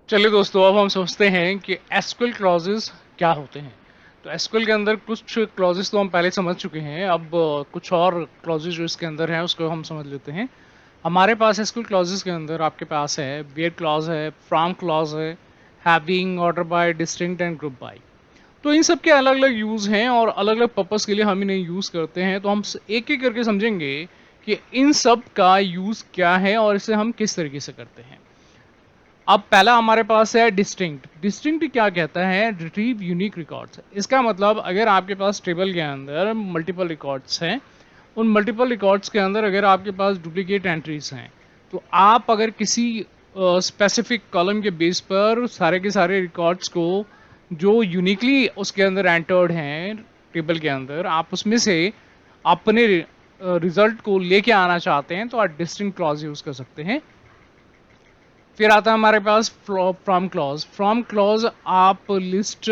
चलिए दोस्तों, अब हम समझते हैं कि एसक्यूएल क्लॉजेस क्या होते हैं। तो एसक्यूएल के अंदर कुछ क्लॉजेस तो हम पहले समझ चुके हैं। अब कुछ और क्लॉजेस जो इसके अंदर हैं उसको हम समझ लेते हैं। हमारे पास एसक्यूएल क्लॉजेस के अंदर आपके पास है वेयर क्लॉज है, फ्रॉम क्लॉज है, having, order by, distinct and group by. तो इन सब के अलग अलग यूज़ हैं और अलग अलग पर्पस के लिए हम इन्हें यूज़ करते हैं। तो हम एक एक करके समझेंगे कि इन सब का यूज़ क्या है और इसे हम किस तरीके से करते हैं। अब पहला हमारे पास है डिस्टिंक्ट। डिस्टिंक्ट क्या कहता है? Retrieve unique records. इसका मतलब अगर आपके पास टेबल के अंदर मल्टीपल रिकॉर्ड्स हैं, उन मल्टीपल रिकॉर्ड्स के अंदर अगर आपके पास डुप्लीकेट एंट्रीज हैं, तो आप अगर किसी स्पेसिफिक कॉलम के बेस पर सारे के सारे रिकॉर्ड्स को जो यूनिकली उसके अंदर एंटर्ड हैं टेबल के अंदर, आप उसमें से अपने रिजल्ट को लेके आना चाहते हैं, तो आप डिस्टिंक्ट क्लॉज यूज़ कर सकते हैं। फिर आता है हमारे पास फ्रॉम क्लॉज। फ्रॉम क्लॉज आप लिस्ट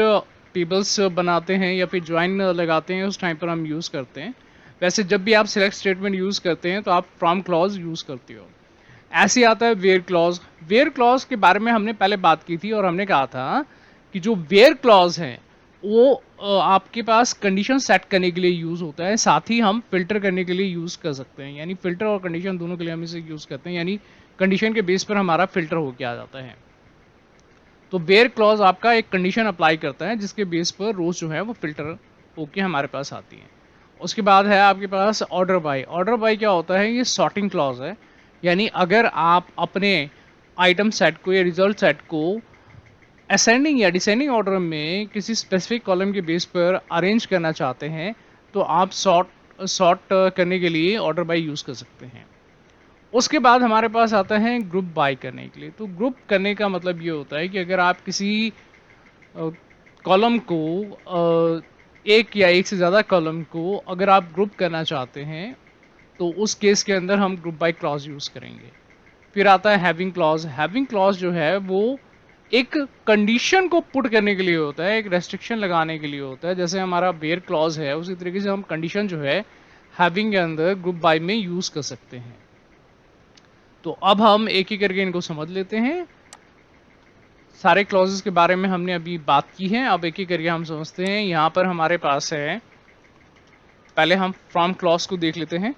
टेबल्स बनाते हैं या फिर ज्वाइन लगाते हैं, उस टाइम पर हम यूज़ करते हैं। वैसे जब भी आप सिलेक्ट स्टेटमेंट यूज़ करते हैं तो आप फ्रॉम क्लॉज यूज़ करते हो। ऐसे आता है वेयर क्लॉज। वेयर क्लॉज के बारे में हमने पहले बात की थी और हमने कहा था कि जो वेयर क्लॉज है वो आपके पास कंडीशन सेट करने के लिए यूज़ होता है, साथ ही हम फिल्टर करने के लिए यूज़ कर सकते हैं। यानी फिल्टर और कंडीशन दोनों के लिए हम इसे यूज़ करते हैं, यानी कंडीशन के बेस पर हमारा फिल्टर होके आ जाता है। तो वेयर क्लॉज आपका एक कंडीशन अप्लाई करता है जिसके बेस पर रोज जो है वो फिल्टर होके हमारे पास आती है। उसके बाद है आपके पास ऑर्डर बाय। ऑर्डर बाय क्या होता है? ये सॉर्टिंग क्लॉज है। यानी अगर आप अपने आइटम सेट को या रिजल्ट सेट को असेंडिंग या डिसेंडिंग ऑर्डर में किसी स्पेसिफिक कॉलम के बेस पर अरेंज करना चाहते हैं, तो आप सॉर्ट करने के लिए ऑर्डर बाय यूज़ कर सकते हैं। उसके बाद हमारे पास आता है ग्रुप बाय करने के लिए। तो ग्रुप करने का मतलब ये होता है कि अगर आप किसी कॉलम को एक या एक से ज़्यादा कॉलम को अगर आप ग्रुप करना चाहते हैं, तो उस केस के अंदर हम ग्रुप बाय क्लॉज यूज़ करेंगे। फिर आता है हैविंग क्लॉज। हैविंग क्लॉज जो है वो एक कंडीशन को पुट करने के लिए होता है, एक रेस्ट्रिक्शन लगाने के लिए होता है। जैसे हमारा वेयर क्लॉज है, उसी तरीके से हम कंडीशन जो है हैविंग के अंदर ग्रुप बाय में यूज़ कर सकते हैं। तो अब हम एक ही करके इनको समझ लेते हैं। सारे क्लॉजेस के बारे में हमने अभी बात की है, अब एक ही करके हम समझते हैं। यहाँ पर हमारे पास है, पहले हम फ्रॉम क्लॉज को देख लेते हैं।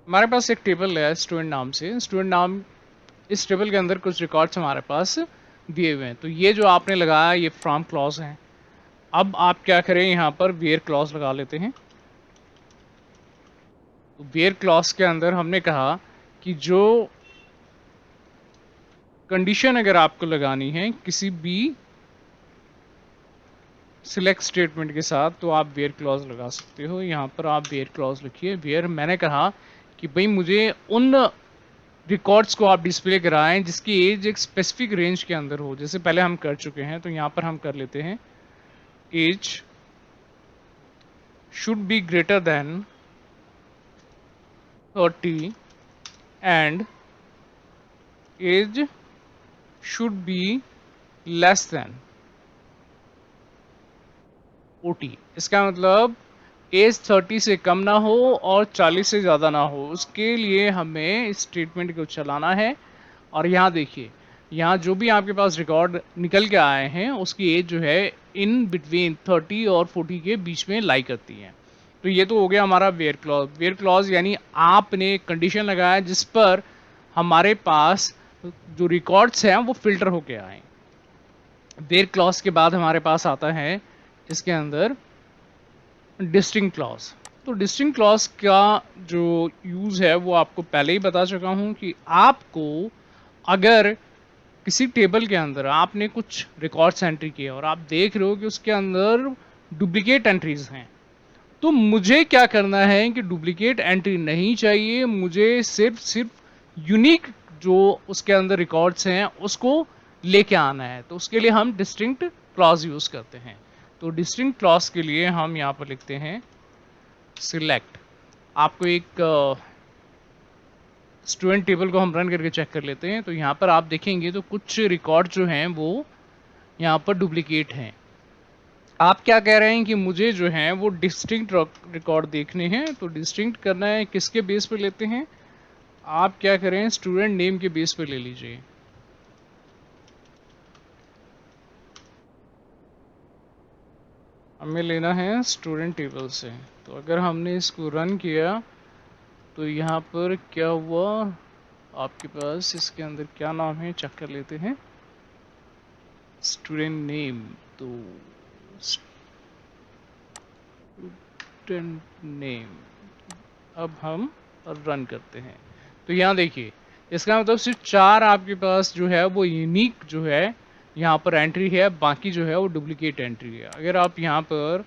हमारे पास एक टेबल है स्टूडेंट नाम से। स्टूडेंट नाम, इस टेबल के अंदर कुछ रिकॉर्ड्स हमारे पास दिए हुए हैं। तो ये जो आपने लगाया ये फ्रॉम क्लॉज है। अब आप क्या करें, यहाँ पर वेयर क्लॉज लगा लेते हैं। तो वेयर क्लॉज के अंदर हमने कहा कि जो कंडीशन अगर आपको लगानी है किसी भी सिलेक्ट स्टेटमेंट के साथ, तो आप वेयर क्लॉज लगा सकते हो। यहाँ पर आप वेयर क्लॉज लिखिए। वेयर मैंने कहा कि भाई मुझे उन रिकॉर्ड्स को आप डिस्प्ले कराएं जिसकी एज एक स्पेसिफिक रेंज के अंदर हो। जैसे पहले हम कर चुके हैं, तो यहाँ पर हम कर लेते हैं age should be greater than 30 and age should be less than 40। इसका मतलब एज 30 से कम ना हो और 40 से ज़्यादा ना हो, उसके लिए हमें इस स्टेटमेंट को चलाना है। और यहाँ देखिए, यहाँ जो भी आपके पास रिकॉर्ड निकल के आए हैं उसकी एज जो है इन बिटवीन 30 और 40 के बीच में लाई करती है। तो ये तो हो गया हमारा वेयर क्लॉज। वेयर क्लॉज यानी आपने कंडीशन लगाया जिस पर हमारे पास जो रिकॉर्ड्स हैं वो फिल्टर होके आए। वेयर क्लॉज के बाद हमारे पास आता है इसके अंदर डिस्टिंक्ट क्लॉज। तो डिस्टिंक्ट क्लॉज का जो यूज़ है वो आपको पहले ही बता चुका हूँ कि आपको अगर किसी टेबल के अंदर आपने कुछ रिकॉर्ड्स एंट्री किए और आप देख रहे हो कि उसके अंदर डुप्लीकेट एंट्रीज हैं, तो मुझे क्या करना है कि डुप्लीकेट एंट्री नहीं चाहिए, मुझे सिर्फ सिर्फ यूनिक जो उसके अंदर रिकॉर्ड्स हैं उसको लेके आना है। तो उसके लिए हम डिस्टिंक्ट क्लॉज यूज़ करते हैं। तो डिस्टिंक्ट क्लॉज के लिए हम यहाँ पर लिखते हैं सिलेक्ट। आपको एक स्टूडेंट टेबल को हम रन करके चेक कर लेते हैं। तो यहाँ पर आप देखेंगे तो कुछ रिकॉर्ड जो हैं वो यहाँ पर डुप्लीकेट हैं। आप क्या कह रहे हैं कि मुझे जो है वो डिस्टिंक्ट रिकॉर्ड देखने हैं, तो डिस्टिंक्ट करना है किसके बेस पे लेते हैं? आप क्या करें, स्टूडेंट नेम के बेस पे ले लीजिए। हमें लेना है स्टूडेंट टेबल से। तो अगर हमने इसको रन किया तो यहाँ पर क्या हुआ, आपके पास इसके अंदर क्या नाम है चेक कर लेते हैं। स्टूडेंट नेम, तो स्टूडेंट नेम, अब हम रन करते हैं तो यहाँ देखिए, इसका मतलब सिर्फ 4 आपके पास जो है वो यूनिक जो है यहाँ पर एंट्री है, बाकी जो है वो डुप्लीकेट एंट्री है। अगर आप यहाँ पर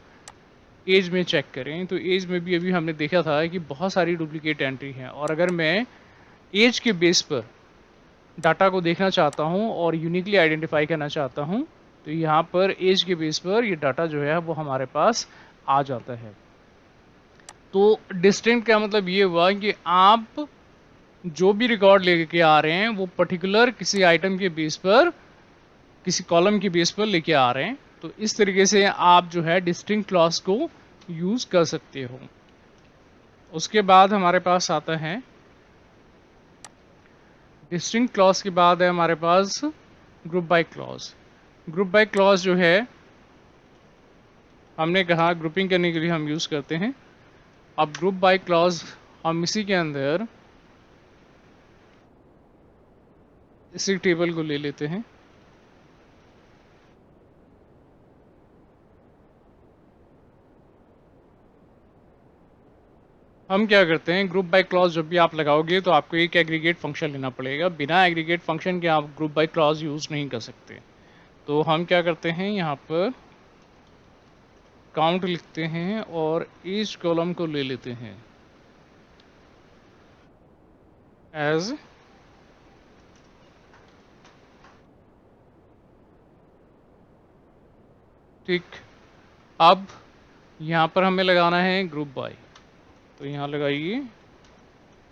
एज में चेक करें तो एज में भी अभी हमने देखा था कि बहुत सारी डुप्लीकेट एंट्री हैं, और अगर मैं एज के बेस पर डाटा को देखना चाहता हूँ और यूनिकली आइडेंटिफाई करना चाहता हूँ, तो यहाँ पर एज के बेस पर ये डाटा जो है वो हमारे पास आ जाता है। तो डिस्टिंक्ट का मतलब ये हुआ कि आप जो भी रिकॉर्ड लेके आ रहे हैं वो पर्टिकुलर किसी आइटम के बेस पर, किसी कॉलम के बेस पर लेके आ रहे हैं। तो इस तरीके से आप जो है डिस्टिंक्ट क्लॉज को यूज़ कर सकते हो। उसके बाद हमारे पास आता है डिस्टिंक्ट क्लॉज के बाद है हमारे पास group by clause. Group by clause जो है हमने कहा ग्रुपिंग करने के लिए हम यूज़ करते हैं। अब ग्रुप बाय क्लॉज हम इसी के अंदर इसी टेबल को ले लेते हैं। हम क्या करते हैं, ग्रुप बाय क्लॉज जब भी आप लगाओगे तो आपको एक एग्रीगेट फंक्शन लेना पड़ेगा। बिना एग्रीगेट फंक्शन के आप ग्रुप बाय क्लॉज यूज़ नहीं कर सकते। तो हम क्या करते हैं, यहाँ पर काउंट लिखते हैं और ईच कॉलम को ले लेते हैं एज ठीक। अब यहाँ पर हमें लगाना है ग्रुप बाय, तो यहाँ लगाइए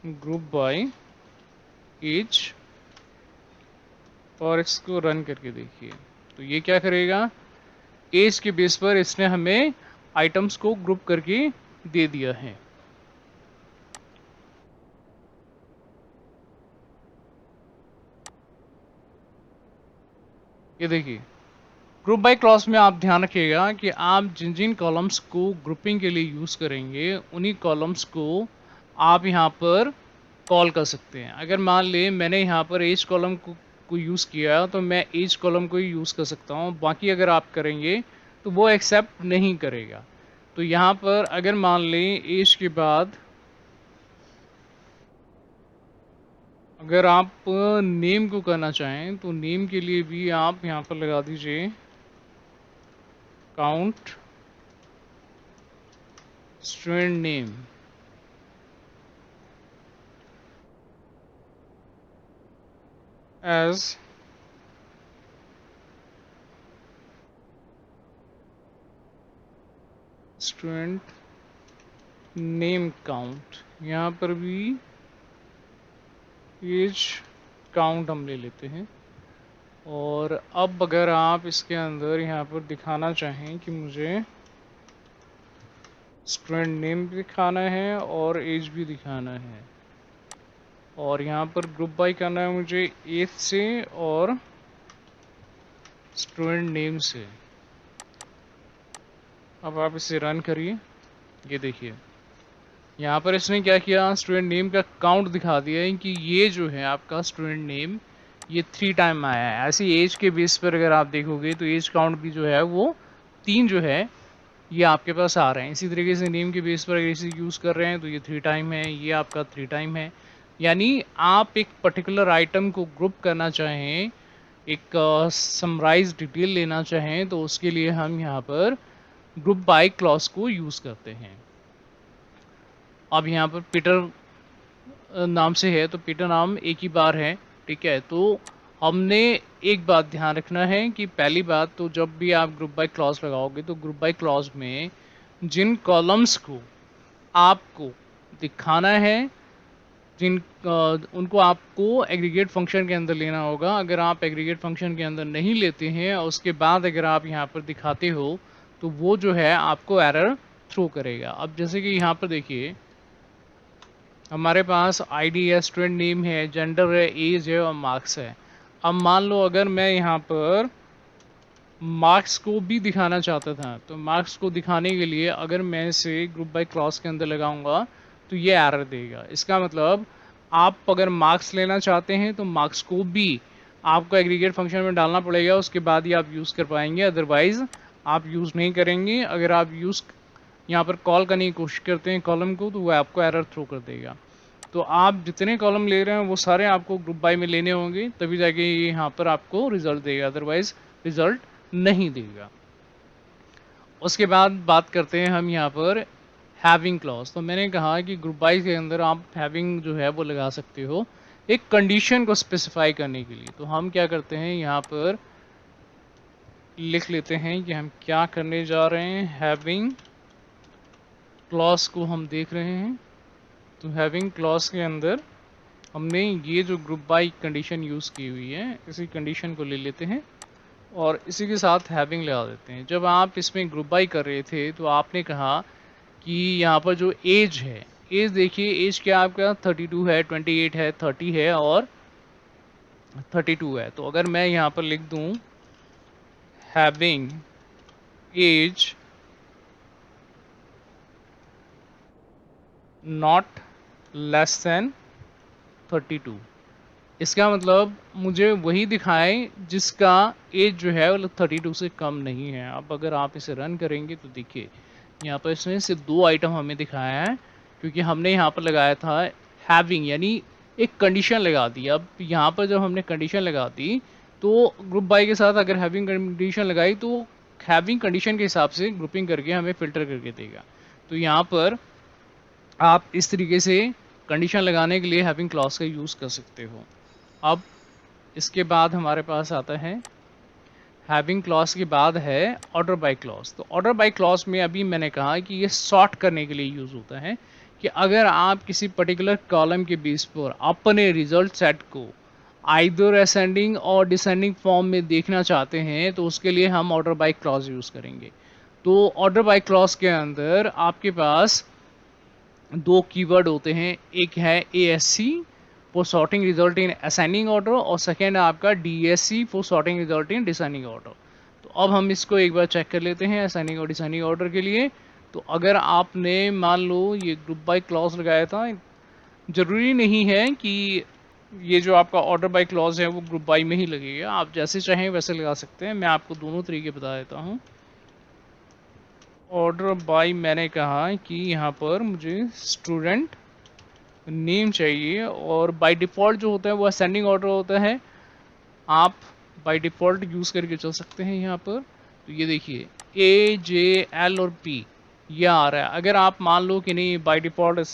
ग्रुप बाय ईच और इसको रन करके देखिए। तो ये क्या करेगा, एज के बेस पर इसने हमें आइटम्स को ग्रुप करके दे दिया है। ये देखिए, ग्रुप बाय क्लॉज में आप ध्यान रखिएगा कि आप जिन जिन कॉलम्स को ग्रुपिंग के लिए यूज़ करेंगे उन्हीं कॉलम्स को आप यहाँ पर कॉल कर सकते हैं। अगर मान लें मैंने यहाँ पर एज कॉलम को यूज़ किया तो मैं एज कॉलम को ही यूज़ कर सकता हूँ, बाकी अगर आप करेंगे तो वो एक्सेप्ट नहीं करेगा। तो यहाँ पर अगर मान लें एज के बाद अगर आप नेम को करना चाहें तो नेम के लिए भी आप यहाँ पर लगा दीजिए count student name as student name count. यहाँ पर भी एज काउंट हम ले लेते हैं। और अब अगर आप इसके अंदर यहाँ पर दिखाना चाहें कि मुझे स्टूडेंट नेम भी दिखाना है और एज भी दिखाना है, और यहाँ पर ग्रुप बाय करना है मुझे एज से और स्टूडेंट नेम से। अब आप इसे रन करिए, ये देखिए यहाँ पर इसने क्या किया, स्टूडेंट नेम का काउंट दिखा दिया है कि ये जो है आपका स्टूडेंट नेम ये 3 टाइम आया है। ऐसे एज के बेस पर अगर आप देखोगे तो एज काउंट भी जो है वो 3 जो है ये आपके पास आ रहे हैं। इसी तरीके से नेम के बेस पर अगर इसे यूज़ कर रहे हैं तो ये 3 टाइम है, ये आपका 3 टाइम है। यानी आप एक पर्टिकुलर आइटम को ग्रुप करना चाहें, एक समराइज डिटेल लेना चाहें, तो उसके लिए हम यहाँ पर ग्रुप बाय क्लॉज को यूज़ करते हैं। अब यहाँ पर पीटर नाम से है तो पीटर नाम एक ही बार है, ठीक है। तो हमने एक बात ध्यान रखना है कि पहली बात तो जब भी आप ग्रुप बाय क्लॉज लगाओगे तो ग्रुप बाय क्लॉज में जिन कॉलम्स को आपको दिखाना है, उनको आपको एग्रीगेट फंक्शन के अंदर लेना होगा। अगर आप एग्रीगेट फंक्शन के अंदर नहीं लेते हैं और उसके बाद अगर आप यहाँ पर दिखाते हो तो वो जो है आपको एरर थ्रो करेगा। अब जैसे कि यहाँ पर देखिए हमारे पास आईडी है, स्टूडेंट नेम है, जेंडर है, एज है और मार्क्स है। अब मान लो अगर मैं यहाँ पर मार्क्स को भी दिखाना चाहता था, तो मार्क्स को दिखाने के लिए अगर मैं इसे ग्रुप बाय क्लास के अंदर लगाऊंगा तो ये एरर देगा। इसका मतलब आप अगर मार्क्स लेना चाहते हैं तो मार्क्स को भी आपको एग्रीगेट फंक्शन में डालना पड़ेगा, उसके बाद ही आप यूज़ कर पाएंगे, अदरवाइज़ आप यूज़ नहीं करेंगे। अगर आप यूज़ यहाँ पर कॉल करने की कोशिश करते हैं कॉलम को, तो वो आपको एरर थ्रो कर देगा। तो आप जितने कॉलम ले रहे हैं वो सारे आपको ग्रुप बाय में लेने होंगे, तभी जाके ये यहाँ पर आपको रिजल्ट देगा, अदरवाइज रिजल्ट नहीं देगा। उसके बाद बात करते हैं हम यहाँ पर हैविंग क्लॉज। तो मैंने कहा कि ग्रुप बाय के अंदर आप हैविंग जो है वो लगा सकते हो एक कंडीशन को स्पेसिफाई करने के लिए। तो हम क्या करते हैं, यहाँ पर लिख लेते हैं कि हम क्या करने जा रहे हैं। हैविंग क्लॉज को हम देख रहे हैं, तो हैविंग क्लॉज के अंदर हमने ये जो ग्रुप बाय कंडीशन यूज़ की हुई है, इसी कंडीशन को ले लेते हैं और इसी के साथ हैविंग लगा देते हैं। जब आप इसमें ग्रुप बाय कर रहे थे तो आपने कहा कि यहाँ पर जो एज है, एज देखिए, एज क्या आपका 32 है, 28 है, 30 है और 32 है। तो अगर मैं यहाँ पर लिख दूँ having age not less than 32, इसका मतलब मुझे वही दिखाएं जिसका एज जो है वो 32 से कम नहीं है। अब अगर आप इसे रन करेंगे तो देखिए यहाँ पर इसमें सिर्फ 2 आइटम हमें दिखाया है, क्योंकि हमने यहाँ पर लगाया था हैविंग, यानी एक कंडीशन लगा दी। अब यहाँ पर जब हमने कंडीशन लगा दी तो ग्रुप बाय के साथ अगर हैविंग कंडीशन लगाई तो हैविंग कंडीशन के हिसाब से ग्रुपिंग करके हमें फ़िल्टर करके देगा। तो यहाँ पर आप इस तरीके से कंडीशन लगाने के लिए हैविंग क्लॉज का यूज़ कर सकते हो। अब इसके बाद हमारे पास आता है हैविंग क्लॉज के बाद है ऑर्डर बाय क्लॉज। तो ऑर्डर बाय क्लॉज में अभी मैंने कहा कि ये सॉर्ट करने के लिए यूज़ होता है, कि अगर आप किसी पर्टिकुलर कॉलम के बेस पर अपने रिजल्ट सेट को आइदर असेंडिंग और डिसेंडिंग फॉर्म में देखना चाहते हैं तो उसके लिए हम ऑर्डर बाय क्लॉज यूज़ करेंगे। तो ऑर्डर बाय क्लॉज के अंदर आपके पास 2 कीवर्ड होते हैं, एक है ASC for sorting result in ascending order और सेकेंड है आपका DSC for sorting result in descending order. तो अब हम इसको एक बार चेक कर लेते हैं असेंडिंग और डिसेंडिंग ऑर्डर के लिए। तो अगर आपने मान लो ये ग्रुप बाय क्लॉज लगाया था, ज़रूरी नहीं है कि ये जो आपका ऑर्डर बाय क्लॉज है वो ग्रुप बाय में ही लगेगा, आप जैसे चाहें वैसे लगा सकते हैं। मैं आपको दोनों तरीके बता देता हूँ। ऑर्डर बाय मैंने कहा कि यहाँ पर मुझे स्टूडेंट नेम चाहिए और बाय डिफ़ॉल्ट जो होता है वो असेंडिंग ऑर्डर होता है, आप बाय डिफ़ॉल्ट यूज़ करके चल सकते हैं यहाँ पर। तो ये देखिए AJL और P ये आ रहा है। अगर आप मान लो कि नहीं बाय डिफ़ॉल्ट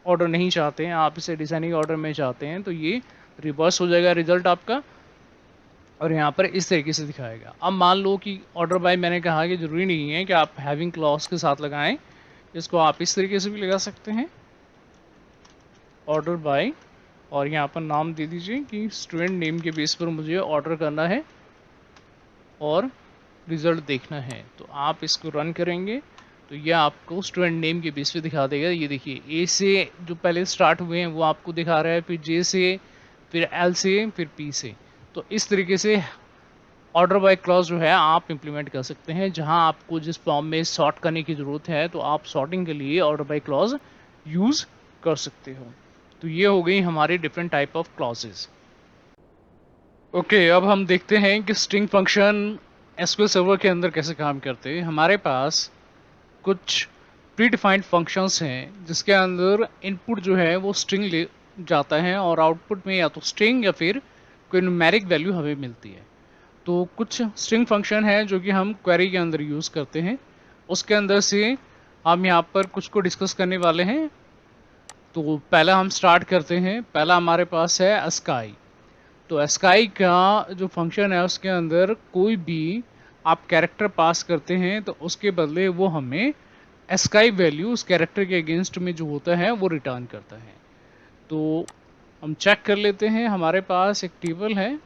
ऑर्डर नहीं चाहते हैं, आप इसे डिसेंडिंग ऑर्डर में चाहते हैं, तो ये रिवर्स हो जाएगा रिजल्ट आपका और यहाँ पर इस तरीके से दिखाएगा। अब मान लो कि ऑर्डर बाय मैंने कहा कि ज़रूरी नहीं है कि आप हैविंग क्लॉज के साथ लगाएं, इसको आप इस तरीके से भी लगा सकते हैं ऑर्डर बाय, और यहाँ पर नाम दे दीजिए कि स्टूडेंट नेम के बेस पर मुझे ऑर्डर करना है और रिज़ल्ट देखना है। तो आप इसको रन करेंगे तो यह आपको स्टूडेंट नेम के बेस पे दिखा देगा। ये देखिए A से जो पहले स्टार्ट हुए हैं वो आपको दिखा रहा है, फिर J से, फिर L से, फिर P से। तो इस तरीके से ऑर्डर बाय क्लॉज जो है आप इम्प्लीमेंट कर सकते हैं। जहां आपको जिस फॉर्म में सॉर्ट करने की ज़रूरत है तो आप सॉर्टिंग के लिए ऑर्डर बाय क्लॉज यूज़ कर सकते हो। तो ये हो गई हमारी different type of clauses. Okay, अब हम देखते हैं कि स्ट्रिंग फंक्शन एसक्यूएल सर्वर के अंदर कैसे काम करते हैं। हमारे पास कुछ प्री डिफाइंड फंक्शंस हैं जिसके अंदर इनपुट जो है वो स्ट्रिंग ले जाता है और आउटपुट में या तो स्ट्रिंग या फिर कोई न्यूमेरिक वैल्यू हमें मिलती है। तो कुछ स्ट्रिंग फंक्शन है जो कि हम क्वेरी के अंदर यूज़ करते हैं, उसके अंदर से हम यहाँ पर कुछ को डिस्कस करने वाले हैं। तो पहला हम स्टार्ट करते हैं। पहला हमारे पास है अस्काई। तो अस्काई का जो फंक्शन है उसके अंदर कोई भी आप कैरेक्टर पास करते हैं तो उसके बदले वो हमें अस्काई वैल्यू उस कैरेक्टर के अगेंस्ट में जो होता है वो रिटर्न करता है। तो हम चेक कर लेते हैं, हमारे पास एक टेबल है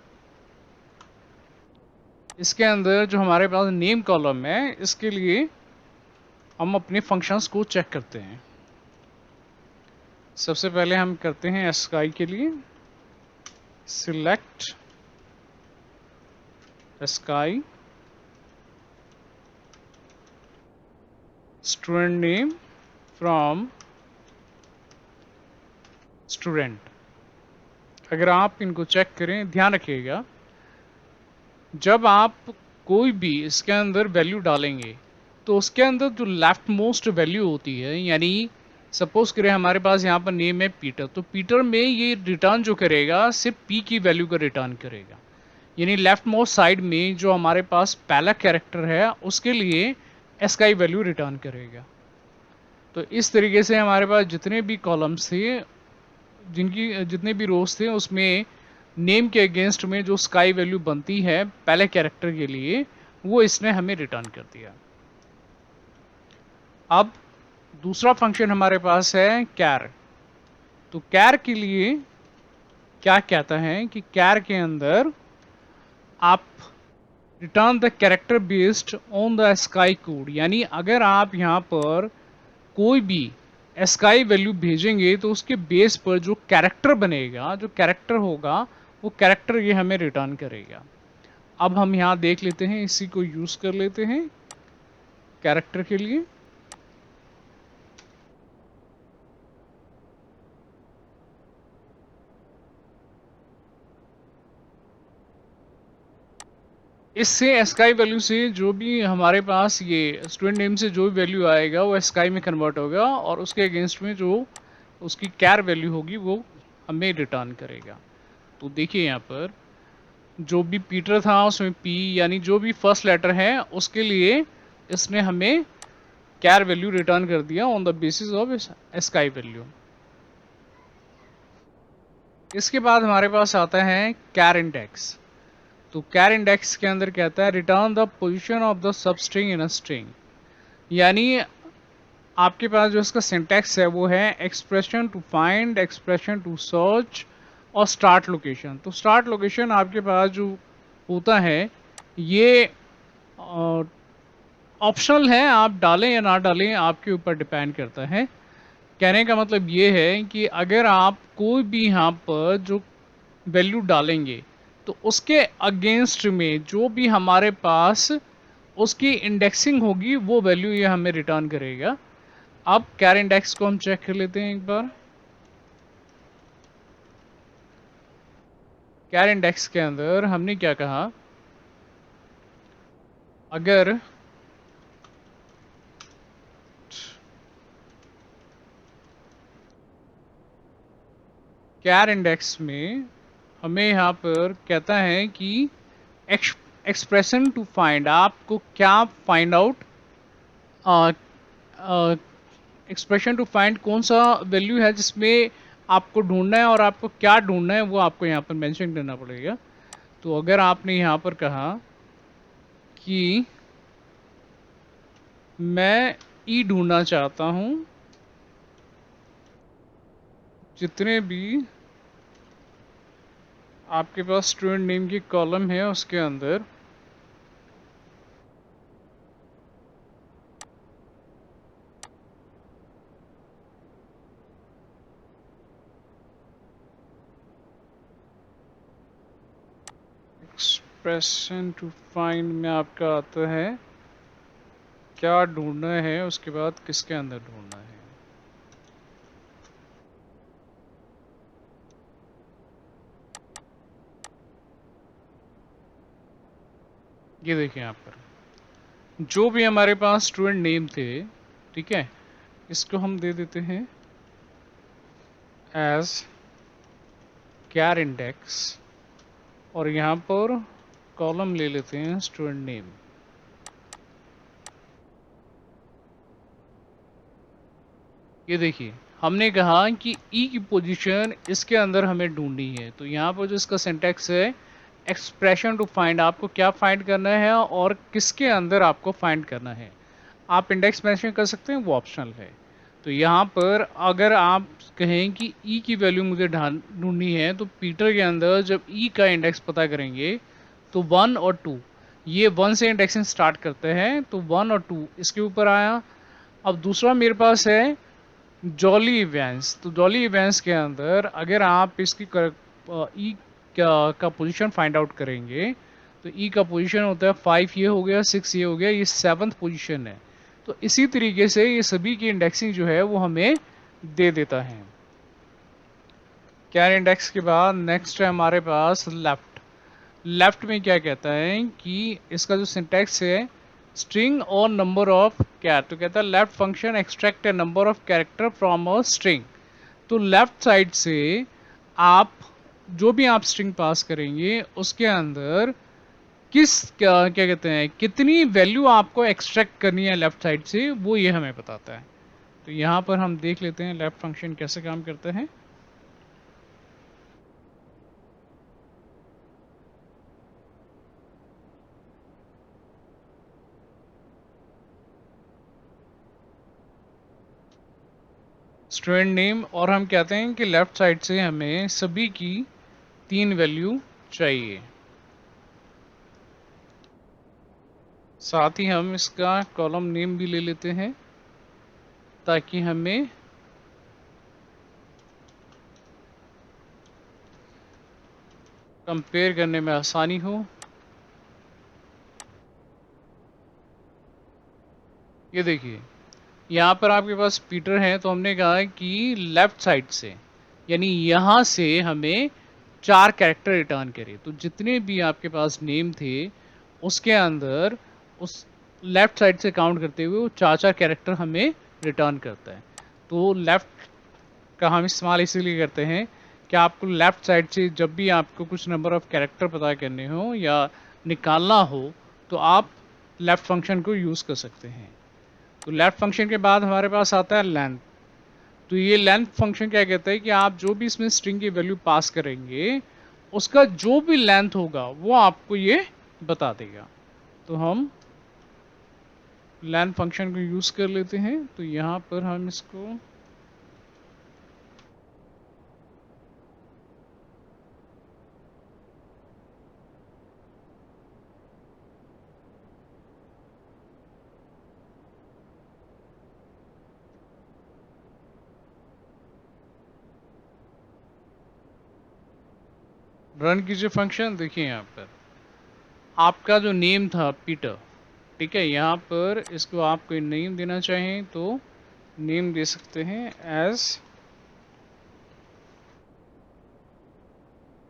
इसके अंदर जो हमारे पास नेम कॉलम है, इसके लिए हम अपने फंक्शंस को चेक करते हैं। सबसे पहले हम करते हैं स्काई के लिए select sky student name from student. अगर आप इनको चेक करें, ध्यान रखिएगा, जब आप कोई भी इसके अंदर वैल्यू डालेंगे तो उसके अंदर जो लेफ्ट मोस्ट वैल्यू होती है, यानी सपोज करें हमारे पास यहाँ पर नेम है पीटर, तो पीटर में ये रिटर्न जो करेगा सिर्फ पी की वैल्यू का रिटर्न करेगा। यानी लेफ्ट मोस्ट साइड में जो हमारे पास पहला कैरेक्टर है उसके लिए एसकाई वैल्यू रिटर्न करेगा। तो इस तरीके से हमारे पास जितने भी कॉलम्स थे, जिनकी जितने भी रोज थे, उसमें नेम के अगेंस्ट में जो स्काई वैल्यू बनती है पहले कैरेक्टर के लिए, वो इसने हमें रिटर्न कर दिया। अब दूसरा फंक्शन हमारे पास है कैर। तो कैर के लिए क्या कहता है कि कैर के अंदर आप return the character based on the sky code, यानी अगर आप यहाँ पर कोई भी स्काई वैल्यू भेजेंगे तो उसके बेस पर जो कैरेक्टर बनेगा, जो कैरेक्टर होगा, वो कैरेक्टर ये हमें रिटर्न करेगा। अब हम यहाँ देख लेते हैं, इसी को यूज कर लेते हैं कैरेक्टर के लिए। इससे स्काई वैल्यू से जो भी हमारे पास ये स्टूडेंट नेम से जो भी वैल्यू आएगा वो स्काई में कन्वर्ट होगा और उसके अगेंस्ट में जो उसकी कैर वैल्यू होगी वो हमें रिटर्न करेगा। तो देखिए यहाँ पर जो भी पीटर था उसमें पी, यानी जो भी फर्स्ट लेटर है उसके लिए इसने हमें कैर वैल्यू रिटर्न कर दिया on the basis of sky value. इसके बाद हमारे पास आता है कैर इंडेक्स। तो कैर इंडेक्स के अंदर कहता है return the position of the substring in a string, यानी आपके पास जो इसका सिंटैक्स है वो है expression to find, expression to search और स्टार्ट लोकेशन। तो स्टार्ट लोकेशन आपके पास जो होता है ये ऑप्शनल है, आप डालें या ना डालें आपके ऊपर डिपेंड करता है। कहने का मतलब ये है कि अगर आप कोई भी यहाँ पर जो वैल्यू डालेंगे तो उसके अगेंस्ट में जो भी हमारे पास उसकी इंडेक्सिंग होगी वो वैल्यू ये हमें रिटर्न करेगा। अब कैर इंडेक्स को हम चेक कर लेते हैं एक बार। कैर इंडेक्स के अंदर हमने क्या कहा, अगर कैर इंडेक्स में हमें यहाँ पर कहता है कि एक्सप्रेशन टू फाइंड, आपको क्या find out, expression to find कौन सा वैल्यू है जिसमें आपको ढूंढना है और आपको क्या ढूंढना है वो आपको यहाँ पर मेंशन करना पड़ेगा। तो अगर आपने यहाँ पर कहा कि मैं ई ढूंढना चाहता हूँ, जितने भी आपके पास स्टूडेंट नेम की कॉलम है उसके अंदर एक्सप्रेशन टू फाइंड में आपका आता है क्या ढूंढना है, उसके बाद किसके अंदर ढूंढना है। ये देखिए यहाँ पर जो भी हमारे पास स्टूडेंट नेम थे, ठीक है, इसको हम दे देते हैं एज कैर इंडेक्स और यहाँ पर कॉलम ले लेते हैं स्टूडेंट नेम। ये देखिए हमने कहा कि ई की पोजीशन इसके अंदर हमें ढूंढनी है, तो यहाँ पर जो इसका सिंटैक्स है एक्सप्रेशन टू फाइंड, आपको क्या फाइंड करना है और किसके अंदर आपको फाइंड करना है। आप इंडेक्स मेंशन कर सकते हैं, वो ऑप्शनल है। तो यहाँ पर अगर आप कहें कि ई की वैल्यू मुझे ढूंढनी है तो पीटर के अंदर जब ई का इंडेक्स पता करेंगे तो 1 और 2, ये 1 से इंडेक्सिंग स्टार्ट करते हैं, तो 1 और 2 इसके ऊपर आया। अब दूसरा मेरे पास है जॉली इवेंट्स। तो जॉली इवेंट्स के अंदर अगर आप इसकी ई का पोजीशन फाइंड आउट करेंगे, तो ई का पोजीशन होता है 5, ये हो गया 6, ये हो गया, ये 7th पोजीशन है। तो इसी तरीके से ये सभी की इंडेक्सिंग जो है वो हमें दे देता है। कैर इंडेक्स के बाद नेक्स्ट है हमारे पास लेफ्ट। लेफ्ट में क्या कहता है कि इसका जो सिंटैक्स है, स्ट्रिंग और नंबर ऑफ कैर, तो कहता है left function extract A number of character from a string. तो लेफ्ट साइड से आप जो भी आप स्ट्रिंग पास करेंगे उसके अंदर क्या कहते हैं, कितनी वैल्यू आपको एक्सट्रैक्ट करनी है लेफ्ट साइड से, वो ये हमें बताता है। तो यहाँ पर हम देख लेते हैं लेफ्ट फंक्शन कैसे काम करता है। स्टूडेंट नेम, और हम कहते हैं कि लेफ्ट साइड से हमें सभी की 3 वैल्यू चाहिए। साथ ही हम इसका कॉलम नेम भी ले लेते हैं ताकि हमें कंपेयर करने में आसानी हो। ये देखिए यहाँ पर आपके पास पीटर है, तो हमने कहा कि लेफ्ट साइड से, यानी यहाँ से हमें 4 कैरेक्टर रिटर्न करे। तो जितने भी आपके पास नेम थे उसके अंदर उस लेफ्ट साइड से काउंट करते हुए वो 4 कैरेक्टर हमें रिटर्न करता है। तो लेफ्ट का हम इस्तेमाल इसीलिए करते हैं कि आपको लेफ्ट साइड से जब भी आपको कुछ नंबर ऑफ कैरेक्टर पता करने हो या निकालना हो, तो आप लेफ्ट फंक्शन को यूज़ कर सकते हैं। तो लेफ्ट फंक्शन के बाद हमारे पास आता है लेंथ। तो ये लेंथ फंक्शन क्या कहता है कि आप जो भी इसमें स्ट्रिंग की वैल्यू पास करेंगे उसका जो भी लेंथ होगा वो आपको ये बता देगा। तो हम लेंथ फंक्शन को यूज़ कर लेते हैं। तो यहाँ पर हम इसको रन कीजिए फंक्शन। देखिए यहाँ पर आपका जो नेम था पीटर, ठीक है, यहाँ पर इसको आप कोई नेम देना चाहें तो नेम दे सकते हैं एज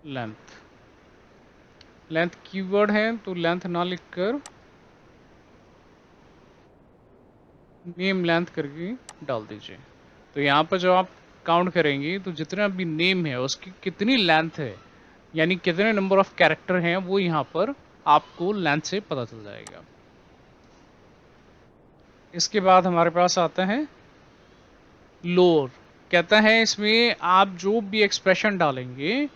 लेंथ। लेंथ कीवर्ड है तो लेंथ ना लिखकर नेम लेंथ करके डाल दीजिए। तो यहाँ पर जब आप काउंट करेंगे तो जितना भी नेम है उसकी कितनी लेंथ है, यानी कितने नंबर ऑफ कैरेक्टर हैं, वो यहाँ पर आपको लेंथ से पता चल जाएगा। इसके बाद हमारे पास आता है लोअर। कहता है इसमें आप जो भी एक्सप्रेशन डालेंगे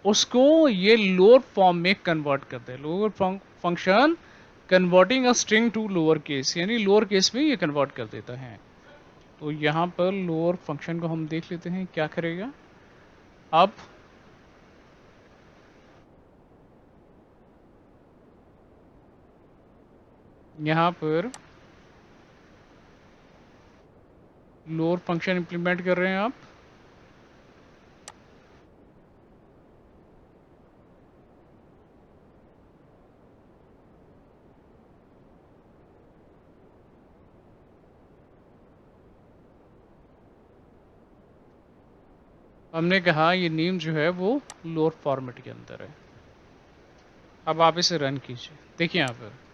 उसको ये लोअर फॉर्म में कन्वर्ट करते हैं। Lower function converting a string to lower case, यानी लोअर केस में ये कन्वर्ट कर देता है। तो यहाँ पर लोअर फंक्शन को हम देख लेते हैं क्या करेगा। अब यहाँ पर लोअर फंक्शन इंप्लीमेंट कर रहे हैं आप। हमने कहा ये नेम जो है वो लोअर फॉर्मेट के अंदर है। अब आप इसे रन कीजिए। देखिए यहाँ पर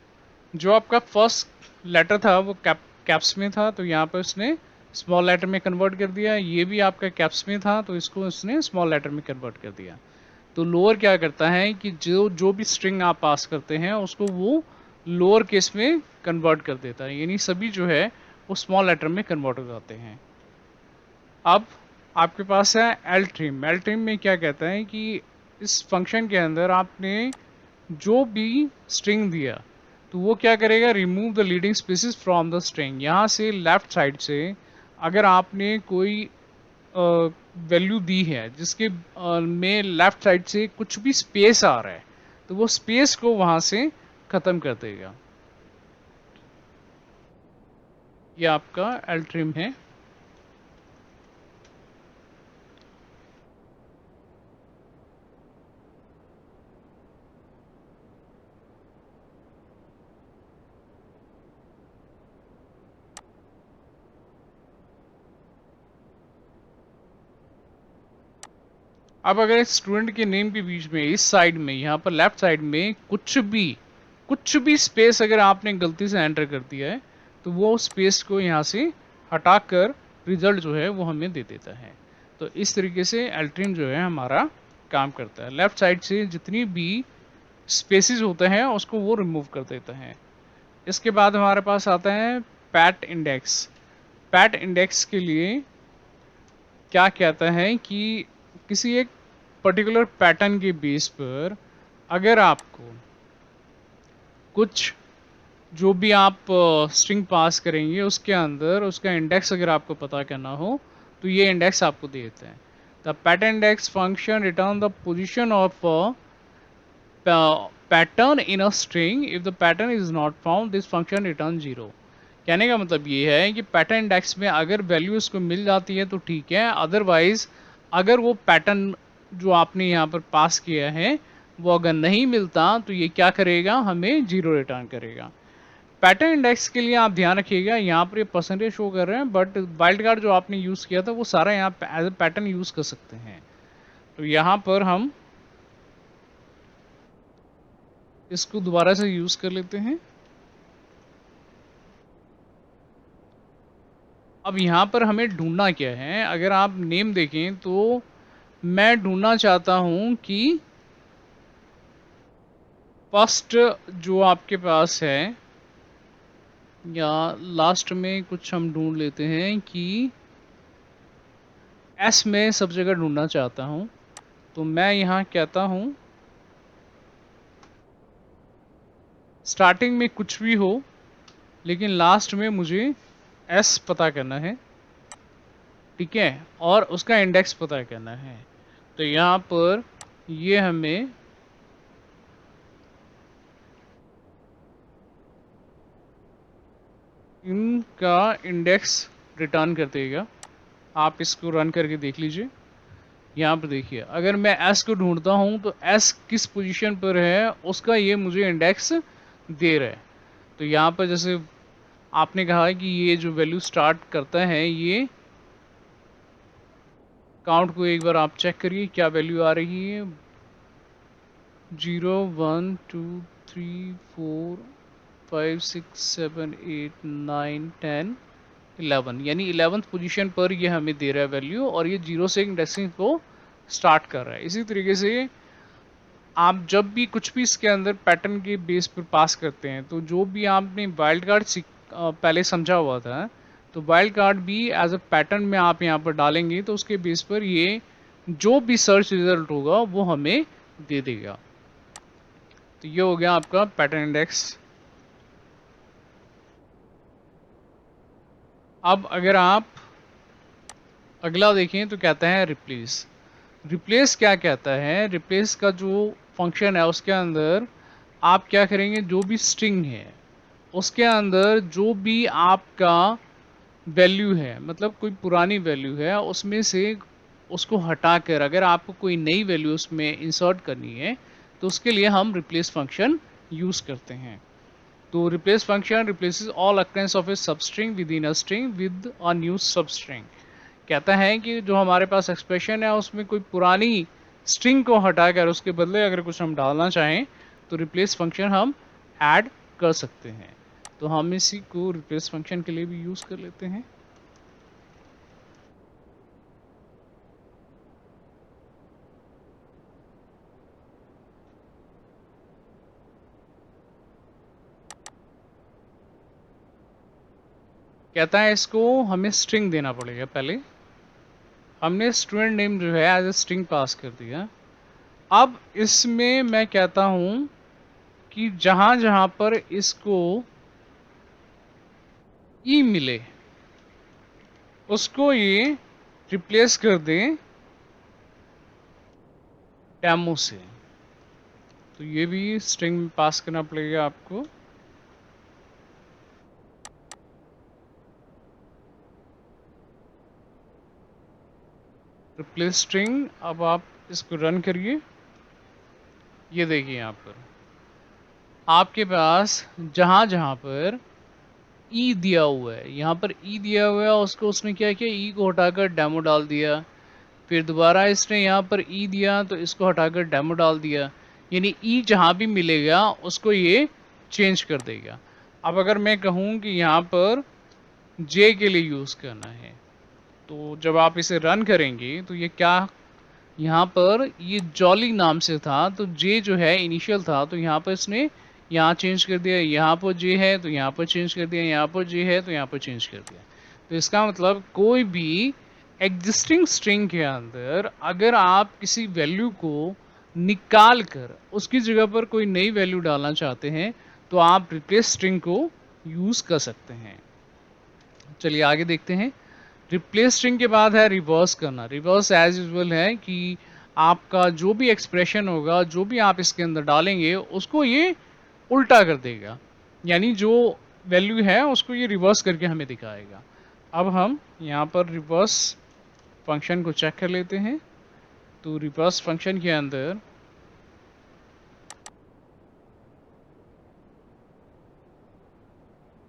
जो आपका फर्स्ट लेटर था वो कैप्स में था, तो यहाँ पर उसने स्मॉल लेटर में कन्वर्ट कर दिया। ये भी आपका कैप्स में था तो इसको उसने स्मॉल लेटर में कन्वर्ट कर दिया। तो लोअर क्या करता है कि जो जो भी स्ट्रिंग आप पास करते हैं उसको वो लोअर केस में कन्वर्ट कर देता है, यानी सभी जो है वो स्मॉल लेटर में कन्वर्ट हो जाते हैं। अब आपके पास है एल ट्रिम। एल ट्रिम में क्या कहता है कि इस फंक्शन के अंदर आपने जो भी स्ट्रिंग दिया तो वो क्या करेगा, remove the leading spaces from the string. यहाँ से लेफ्ट साइड से अगर आपने कोई वैल्यू दी है जिसके में लेफ्ट साइड से कुछ भी स्पेस आ रहा है तो वो स्पेस को वहाँ से ख़त्म कर देगा। ये आपका एल्ट्रिम है। अब अगर स्टूडेंट के नेम के बीच में इस साइड में यहाँ पर लेफ्ट साइड में कुछ भी स्पेस अगर आपने गलती से एंटर कर दिया है तो वो स्पेस को यहाँ से हटाकर रिजल्ट जो है वो हमें दे देता है। तो इस तरीके से एल्ट्रिम जो है हमारा काम करता है। लेफ्ट साइड से जितनी भी स्पेसेस होते हैं उसको वो रिमूव कर देता है। इसके बाद हमारे पास आता है पैट इंडेक्स। पैट इंडेक्स के लिए क्या कहता है कि किसी एक पर्टिकुलर पैटर्न के बेस पर अगर आपको कुछ जो भी आप स्ट्रिंग पास करेंगे उसके अंदर उसका इंडेक्स अगर आपको पता करना हो तो ये इंडेक्स आपको दे देता है। The pattern index function return the position of pattern in a string if the pattern is not found this function return 0। कहने का मतलब ये है कि पैटर्न इंडेक्स में अगर वैल्यू उसको मिल जाती है तो ठीक है, अदरवाइज अगर वो पैटर्न जो आपने यहाँ पर पास किया है वो अगर नहीं मिलता तो ये क्या करेगा, हमें 0 रिटर्न करेगा। पैटर्न इंडेक्स के लिए आप ध्यान रखिएगा, यहाँ पर ये परसेंटेज शो कर रहे हैं बट वाइल्ड कार्ड जो आपने यूज़ किया था वो सारा यहाँ एज ए पैटर्न यूज़ कर सकते हैं। तो यहाँ पर हम इसको दोबारा से यूज़ कर लेते हैं। अब यहाँ पर हमें ढूंढना क्या है, अगर आप नेम देखें तो मैं ढूंढना चाहता हूँ कि फर्स्ट जो आपके पास है या लास्ट में कुछ हम ढूंढ लेते हैं कि एस में सब जगह ढूंढना चाहता हूँ। तो मैं यहाँ कहता हूँ स्टार्टिंग में कुछ भी हो लेकिन लास्ट में मुझे एस पता करना है, ठीक है, और उसका इंडेक्स पता करना है। तो यहाँ पर ये हमें इनका इंडेक्स रिटर्न कर देगा। आप इसको रन करके देख लीजिए। यहाँ पर देखिए अगर मैं एस को ढूंढता हूँ तो एस किस पोजीशन पर है उसका ये मुझे इंडेक्स दे रहा है। तो यहाँ पर जैसे आपने कहा कि ये जो वैल्यू स्टार्ट करता है ये काउंट को एक बार आप चेक करिए क्या वैल्यू आ रही है। 0 1 2 3 4 5 6 7 8 9 10 11 यानी 11th पोजीशन पर ये हमें दे रहा है वैल्यू और ये 0 से इंडेक्सिंग को स्टार्ट कर रहा है। इसी तरीके से आप जब भी कुछ भी इसके अंदर पैटर्न के बेस पर पास करते हैं तो जो भी आपने वाइल्ड कार्ड पहले समझा हुआ था तो वाइल्ड कार्ड भी एज अ पैटर्न में आप यहाँ पर डालेंगे तो उसके बेस पर ये जो भी सर्च रिजल्ट होगा वो हमें दे देगा। तो ये हो गया आपका पैटर्न इंडेक्स। अब अगर आप अगला देखें तो कहता है रिप्लेस। रिप्लेस क्या कहता है, रिप्लेस का जो फंक्शन है उसके अंदर आप क्या करेंगे, जो भी स्ट्रिंग है उसके अंदर जो भी आपका वैल्यू है मतलब कोई पुरानी वैल्यू है उसमें से उसको हटाकर अगर आपको कोई नई वैल्यू उसमें इंसर्ट करनी है तो उसके लिए हम रिप्लेस फंक्शन यूज़ करते हैं। तो replace function replaces all occurrence of A substring with in a string with a new substring. कहता है कि जो हमारे पास एक्सप्रेशन है उसमें कोई पुरानी स्ट्रिंग को हटाकर उसके बदले अगर कुछ हम डालना चाहें तो रिप्लेस फंक्शन हम ऐड कर सकते हैं। तो हम इसी को रिप्लेस फंक्शन के लिए भी यूज़ कर लेते हैं। कहता है इसको हमें स्ट्रिंग देना पड़ेगा। पहले हमने स्टूडेंट नेम जो है एज ए स्ट्रिंग पास कर दिया। अब इसमें मैं कहता हूँ कि जहाँ जहाँ पर इसको ई मिले उसको ये रिप्लेस कर दें डेमो से। तो ये भी स्ट्रिंग पास करना पड़ेगा आपको। रिप्लेस स्ट्रिंग, अब आप इसको रन करिए। ये देखिए यहाँ पर आपके पास जहाँ जहाँ पर ई दिया हुआ है, यहाँ पर ई दिया हुआ है, उसको उसने क्या किया, ई को हटाकर डेमो डाल दिया। फिर दोबारा इसने यहाँ पर ई दिया तो इसको हटाकर डेमो डाल दिया। यानी ई जहाँ भी मिलेगा उसको ये चेंज कर देगा। अब अगर मैं कहूँ कि यहाँ पर जे के लिए यूज़ करना है, तो जब आप इसे रन करेंगे तो ये क्या, यहाँ पर ये जॉली नाम से था, तो जे जो है इनिशियल था, तो यहाँ पर इसने यहाँ चेंज कर दिया, यहाँ पर जे है तो यहाँ पर चेंज कर दिया, यहाँ पर जे है तो यहाँ पर चेंज कर दिया। तो इसका मतलब कोई भी एग्जिस्टिंग स्ट्रिंग के अंदर अगर आप किसी वैल्यू को निकाल कर उसकी जगह पर कोई नई वैल्यू डालना चाहते हैं तो आप रिप्लेस स्ट्रिंग को यूज़ कर सकते हैं। चलिए आगे देखते हैं। रिप्लेस स्ट्रिंग के बाद है रिवर्स करना। रिवर्स एज यूजुअल है कि आपका जो भी एक्सप्रेशन होगा, जो भी आप इसके अंदर डालेंगे उसको ये उल्टा कर देगा, यानी जो वैल्यू है उसको ये रिवर्स करके हमें दिखाएगा। अब हम यहाँ पर रिवर्स फंक्शन को चेक कर लेते हैं। तो रिवर्स फंक्शन के अंदर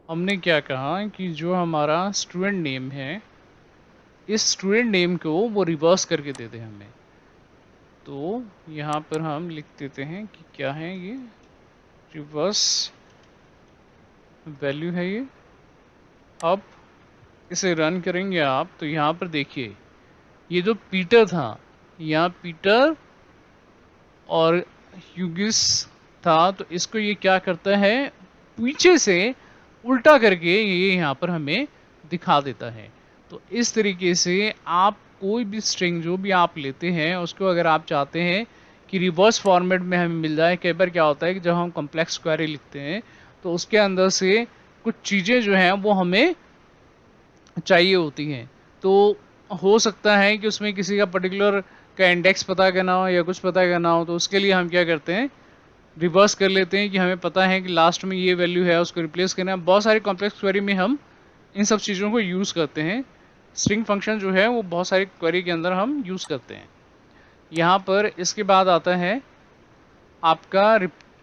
हमने क्या कहा कि जो हमारा स्टूडेंट नेम है, इस स्टूडेंट नेम को वो रिवर्स करके दे दे हमें। तो यहाँ पर हम लिख देते हैं कि क्या है ये, रिवर्स वैल्यू है ये। अब इसे रन करेंगे आप तो यहाँ पर देखिए ये जो पीटर था, यहाँ पीटर और ह्यूगिस था, तो इसको ये क्या करता है, पीछे से उल्टा करके ये यहाँ पर हमें दिखा देता है। तो इस तरीके से आप कोई भी स्ट्रिंग जो भी आप लेते हैं उसको अगर आप चाहते हैं कि रिवर्स फॉर्मेट में हमें मिल जाए, कई बार क्या होता है कि जब हम कॉम्प्लेक्स क्वेरी लिखते हैं तो उसके अंदर से कुछ चीज़ें जो हैं वो हमें चाहिए होती हैं। तो हो सकता है कि उसमें किसी का पर्टिकुलर का इंडेक्स पता करना हो या कुछ पता करना हो, तो उसके लिए हम क्या करते हैं, रिवर्स कर लेते हैं कि हमें पता है कि लास्ट में ये वैल्यू है, उसको रिप्लेस करना है। बहुत सारी कॉम्प्लेक्स क्वेरी में हम इन सब चीज़ों को यूज़ करते हैं। स्ट्रिंग फंक्शन जो है वो बहुत सारी क्वेरी के अंदर हम यूज़ करते हैं। यहाँ पर इसके बाद आता है आपका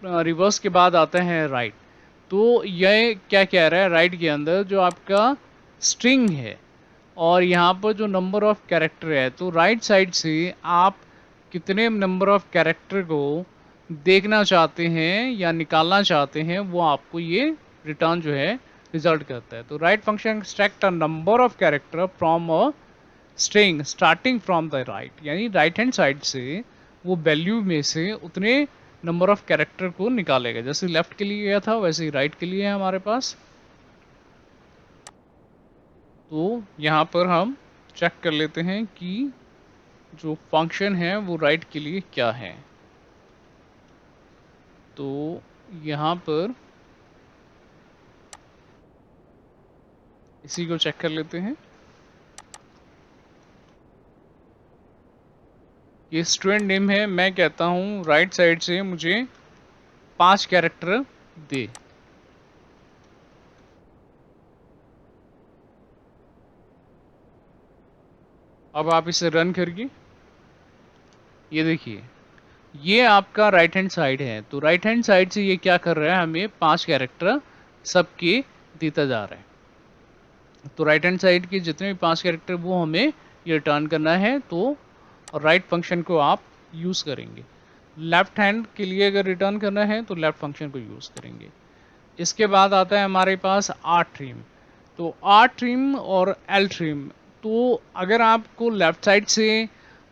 रिवर्स के बाद आता है राइट। तो यह क्या कह रहा है, राइट के अंदर जो आपका स्ट्रिंग है और यहाँ पर जो नंबर ऑफ कैरेक्टर है, तो राइट साइड से आप कितने नंबर ऑफ कैरेक्टर को देखना चाहते हैं या निकालना चाहते हैं वो आपको ये रिटर्न जो है रिजल्ट करता है। तो right function extract a number of character from a string starting from the right, यानी राइट हैंड साइड से वो वैल्यू में से उतने नंबर ऑफ कैरेक्टर को निकालेगा। जैसे लेफ्ट के लिए गया था वैसे ही राइट के लिए है हमारे पास। तो यहाँ पर हम चेक कर लेते हैं कि जो फंक्शन है वो राइट के लिए क्या है। तो यहाँ पर इसी को चेक कर लेते हैं। ये स्टूडेंट नेम है, मैं कहता हूँ राइट साइड से मुझे 5 कैरेक्टर दे। अब आप इसे रन करिए। ये देखिए ये आपका राइट हैंड साइड है। तो राइट हैंड साइड से ये क्या कर रहा है, हमें 5 कैरेक्टर सबके देता जा रहा है। तो राइट हैंड साइड के जितने भी 5 कैरेक्टर वो हमें ये रिटर्न करना है। तो राइट फंक्शन को आप यूज़ करेंगे। लेफ्ट हैंड के लिए अगर रिटर्न करना है तो लेफ्ट फंक्शन को यूज़ करेंगे। इसके बाद आता है हमारे पास आर ट्रिम। तो आर ट्रिम और एल ट्रिम, तो अगर आपको लेफ्ट साइड से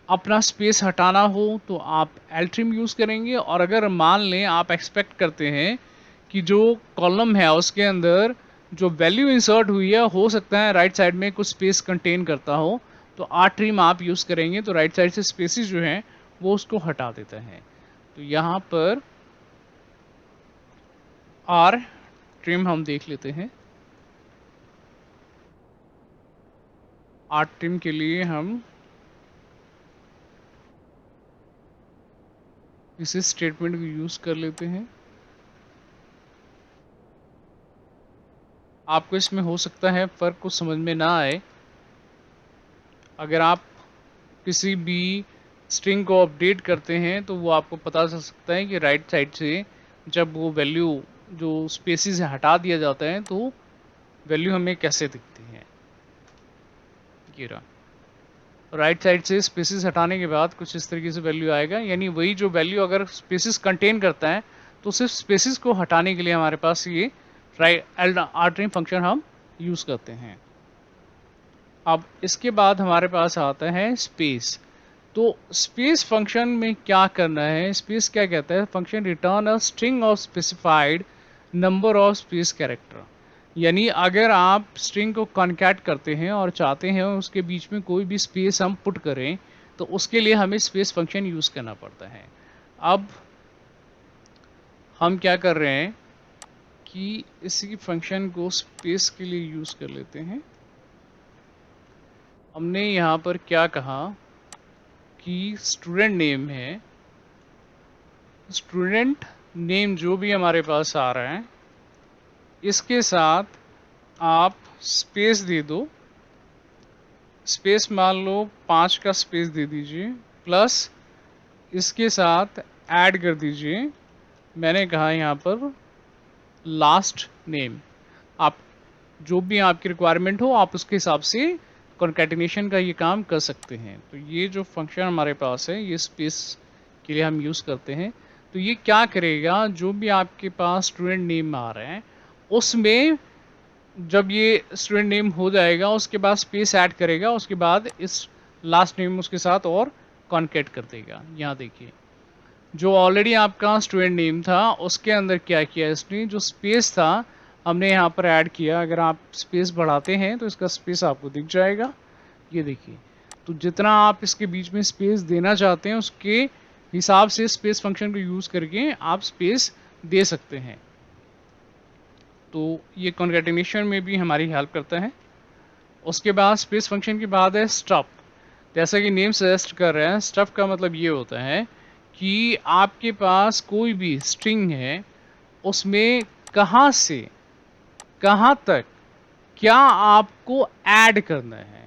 अपना स्पेस हटाना हो तो आप एल ट्रिम यूज़ करेंगे, और अगर मान लें आप एक्सपेक्ट करते हैं कि जो कॉलम है उसके अंदर जो वैल्यू इंसर्ट हुई है हो सकता है राइट साइड में कुछ स्पेस कंटेन करता हो, तो आर ट्रिम आप यूज़ करेंगे तो राइट साइड से स्पेसिस जो हैं वो उसको हटा देता है। तो यहाँ पर आर ट्रिम हम देख लेते हैं। आर ट्रिम के लिए हम इसी स्टेटमेंट को यूज़ कर लेते हैं। आपको इसमें हो सकता है फ़र्क कुछ समझ में ना आए। अगर आप किसी भी स्ट्रिंग को अपडेट करते हैं तो वो आपको पता चल सकता है कि राइट साइड से जब वो वैल्यू जो स्पेसिस से हटा दिया जाता है तो वैल्यू हमें कैसे दिखती है। ये रहा, राइट साइड से स्पेसिस हटाने के बाद कुछ इस तरीके से वैल्यू आएगा, यानी वही जो वैल्यू अगर स्पेसिस कंटेन करता है तो सिर्फ स्पेसिस को हटाने के लिए हमारे पास ये राइट आर्टरिंग फंक्शन हम यूज़ करते हैं। अब इसके बाद हमारे पास आता है स्पेस। तो स्पेस फंक्शन में क्या करना है, स्पेस क्या कहता है, function return a string of specified number of space character. यानी अगर आप स्ट्रिंग को कॉन्कैट करते हैं और चाहते हैं उसके बीच में कोई भी स्पेस हम पुट करें तो उसके लिए हमें स्पेस फंक्शन यूज़ करना पड़ता है। अब हम क्या कर रहे हैं कि इसी फंक्शन को स्पेस के लिए यूज़ कर लेते हैं। हमने यहाँ पर क्या कहा कि स्टूडेंट नेम है, स्टूडेंट नेम जो भी हमारे पास आ रहा है इसके साथ आप स्पेस दे दो। स्पेस मान लो 5 का स्पेस दे दीजिए, प्लस इसके साथ ऐड कर दीजिए, मैंने कहा यहाँ पर लास्ट नेम। आप जो भी आपकी रिक्वायरमेंट हो आप उसके हिसाब से कॉन्कैटिनेशन का ये काम कर सकते हैं। तो ये जो फंक्शन हमारे पास है ये स्पेस के लिए हम यूज़ करते हैं। तो ये क्या करेगा, जो भी आपके पास स्टूडेंट नेम आ रहे हैं उसमें जब ये स्टूडेंट नेम हो जाएगा उसके बाद स्पेस ऐड करेगा, उसके बाद इस लास्ट नेम उसके साथ और कॉन्कैट कर देगा। यहाँ देखिए जो ऑलरेडी आपका स्टूडेंट नेम था उसके अंदर क्या किया इसने, जो स्पेस था हमने यहाँ पर ऐड किया। अगर आप स्पेस बढ़ाते हैं तो इसका स्पेस आपको दिख जाएगा, ये देखिए। तो जितना आप इसके बीच में स्पेस देना चाहते हैं उसके हिसाब से स्पेस फंक्शन को यूज़ करके आप स्पेस दे सकते हैं। तो ये कॉन्कैटिनेशन में भी हमारी हेल्प करता है। उसके बाद स्पेस फंक्शन के बाद है स्टफ। जैसा कि नेम सजेस्ट कर रहे हैं, स्टफ का मतलब ये होता है कि आपके पास कोई भी स्ट्रिंग है उसमें कहाँ से कहाँ तक क्या आपको ऐड करना है,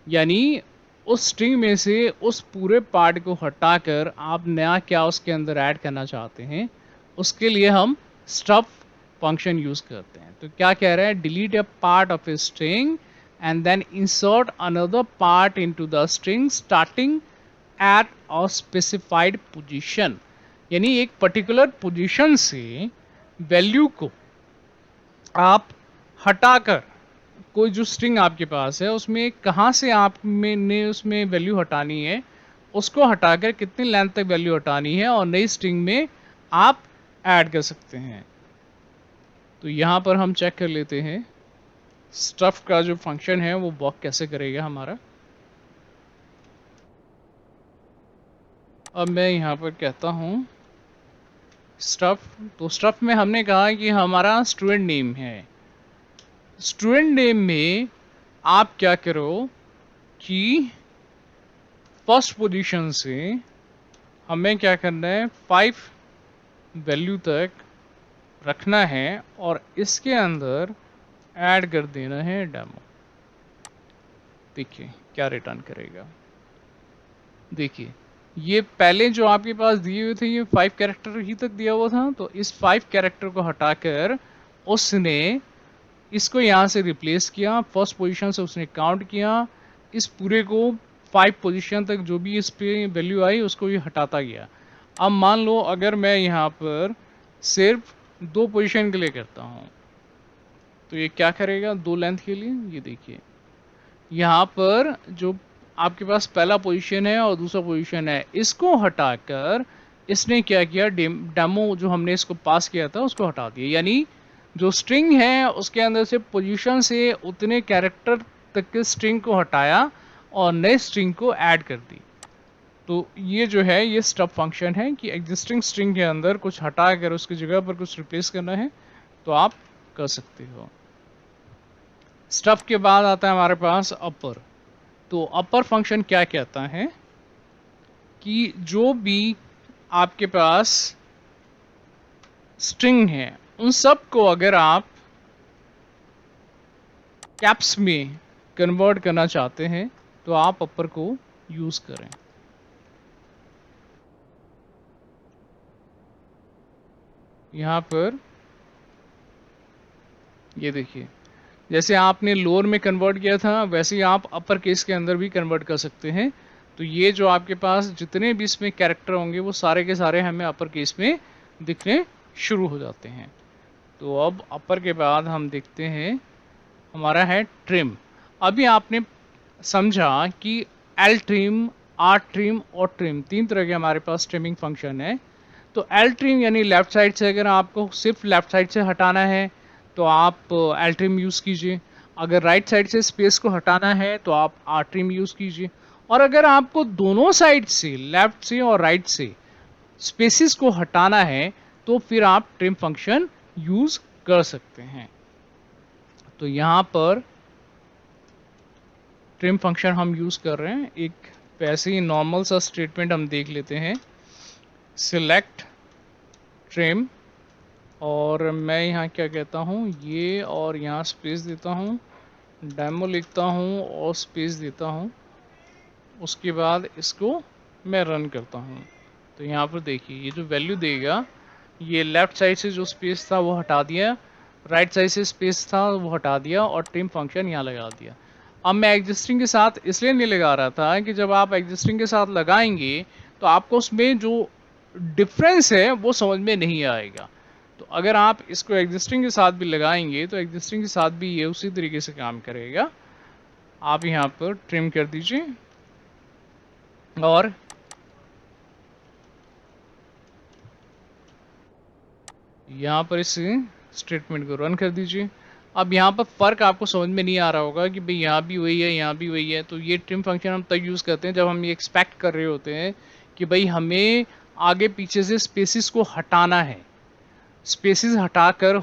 यानी उस स्ट्रिंग में से उस पूरे पार्ट को हटाकर आप नया क्या उसके अंदर ऐड करना चाहते हैं, उसके लिए हम स्टफ फंक्शन यूज़ करते हैं। तो क्या कह रहा है, delete a part of a string and then insert another part into the string starting at a specified position. यानी एक पर्टिकुलर पोजीशन से वैल्यू को आप हटाकर कोई जो स्ट्रिंग आपके पास है उसमें कहाँ से आप ने उसमें वैल्यू हटानी है, उसको हटाकर कितनी लेंथ तक वैल्यू हटानी है और नई स्ट्रिंग में आप ऐड कर सकते हैं। तो यहाँ पर हम चेक कर लेते हैं स्टफ का जो फंक्शन है वो वर्क कैसे करेगा हमारा। अब मैं यहाँ पर कहता हूँ स्टफ, तो स्टफ में हमने कहा कि हमारा स्टूडेंट नेम है। स्टूडेंट नेम में आप क्या करो कि फर्स्ट पोजीशन से हमें क्या करना है 5 वैल्यू तक रखना है और इसके अंदर ऐड कर देना है डेमो। देखिए क्या रिटर्न करेगा। देखिए ये पहले जो आपके पास दिए हुए थे ये 5 कैरेक्टर ही तक दिया हुआ था, तो इस 5 कैरेक्टर को हटाकर उसने इसको यहाँ से रिप्लेस किया, फर्स्ट पोजीशन से उसने काउंट किया, इस पूरे को 5 पोजीशन तक जो भी इस पे वैल्यू आई उसको ये हटाता गया। अब मान लो अगर मैं यहाँ पर सिर्फ 2 पोजीशन के लिए करता हूँ तो ये क्या करेगा 2 लेंथ के लिए। ये देखिए यहाँ पर जो आपके पास पहला पोजीशन है और दूसरा पोजीशन है इसको हटाकर इसने क्या किया, डेमो जो हमने इसको पास किया था उसको हटा दिया। यानी जो स्ट्रिंग है उसके अंदर से पोजीशन से उतने कैरेक्टर तक के स्ट्रिंग को हटाया और नए स्ट्रिंग को ऐड कर दी। तो ये जो है ये स्टफ फंक्शन है कि एग्जिस्टिंग स्ट्रिंग के अंदर कुछ हटा कर उसकी जगह पर कुछ रिप्लेस करना है तो आप कर सकते हो। स्टफ के बाद आता है हमारे पास अपर। तो अपर फंक्शन क्या कहता है कि जो भी आपके पास स्ट्रिंग है, उन सब को अगर आप कैप्स में कन्वर्ट करना चाहते हैं तो आप अपर को यूज करें। यहाँ पर ये देखिए, जैसे आपने लोअर में कन्वर्ट किया था वैसे ही आप अपर केस के अंदर भी कन्वर्ट कर सकते हैं। तो ये जो आपके पास जितने भी इसमें कैरेक्टर होंगे वो सारे के सारे हमें अपर केस में दिखने शुरू हो जाते हैं। तो अब अपर के बाद हम देखते हैं हमारा है ट्रिम। अभी आपने समझा कि एल ट्रिम, आर ट्रिम और ट्रिम, तीन तरह के हमारे पास ट्रिमिंग फंक्शन है। तो एल ट्रिम यानी लेफ्ट साइड से अगर आपको सिर्फ लेफ्ट साइड से हटाना है तो आप एल ट्रिम यूज़ कीजिए। अगर राइट साइड से स्पेस को हटाना है तो आप आर ट्रिम यूज़ कीजिए। और अगर आपको दोनों साइड से, लेफ्ट से और राइट से, स्पेसिस को हटाना है तो फिर आप ट्रिम फंक्शन यूज़ कर सकते हैं। तो यहाँ पर ट्रिम फंक्शन हम यूज़ कर रहे हैं। एक वैसे ही नॉर्मल सा स्टेटमेंट हम देख लेते हैं, सिलेक्ट ट्रिम, और मैं यहाँ क्या कहता हूँ, ये और यहाँ स्पेस देता हूँ, डेमो लिखता हूँ और स्पेस देता हूँ। उसके बाद इसको मैं रन करता हूँ। तो यहाँ पर देखिए ये जो वैल्यू देगा, ये लेफ़्ट साइड से जो स्पेस था वो हटा दिया, राइट साइड से स्पेस था वो हटा दिया और ट्रिम फंक्शन यहाँ लगा दिया। अब मैं एग्जिस्टिंग के साथ इसलिए नहीं लगा रहा था कि जब आप एग्जिस्टिंग के साथ लगाएंगे तो आपको उसमें जो डिफरेंस है वो समझ में नहीं आएगा। तो अगर आप इसको एग्जिस्टिंग के साथ भी लगाएंगे तो एग्जिस्टिंग के साथ भी ये उसी तरीके से काम करेगा। आप यहाँ पर ट्रिम कर दीजिए और यहाँ पर इस स्टेटमेंट को रन कर दीजिए। अब यहाँ पर फ़र्क आपको समझ में नहीं आ रहा होगा कि भाई यहाँ भी वही है, यहाँ भी वही है। तो ये ट्रिम फंक्शन हम तब यूज़ करते हैं जब हम ये एक्सपेक्ट कर रहे होते हैं कि भाई हमें आगे पीछे से स्पेसिस को हटाना है। स्पेसिस हटाकर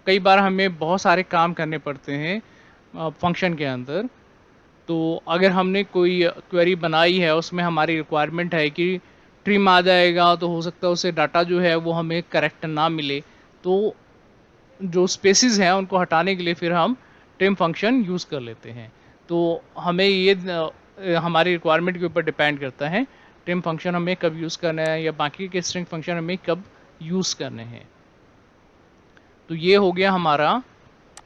कई बार हमें बहुत सारे काम करने पड़ते हैं फंक्शन के अंदर। तो अगर हमने कोई क्वेरी बनाई है, उसमें हमारी रिक्वायरमेंट है कि ट्रिम आ जाएगा, तो हो सकता है उसे डाटा जो है वो हमें करेक्ट ना मिले। तो जो स्पेसिस हैं उनको हटाने के लिए फिर हम ट्रिम फंक्शन यूज़ कर लेते हैं। तो हमें ये हमारी रिक्वायरमेंट के ऊपर डिपेंड करता है ट्रिम फंक्शन हमें कब यूज़ करना है या बाकी के स्ट्रिंग फंक्शन हमें कब यूज़ करने हैं। तो ये हो गया हमारा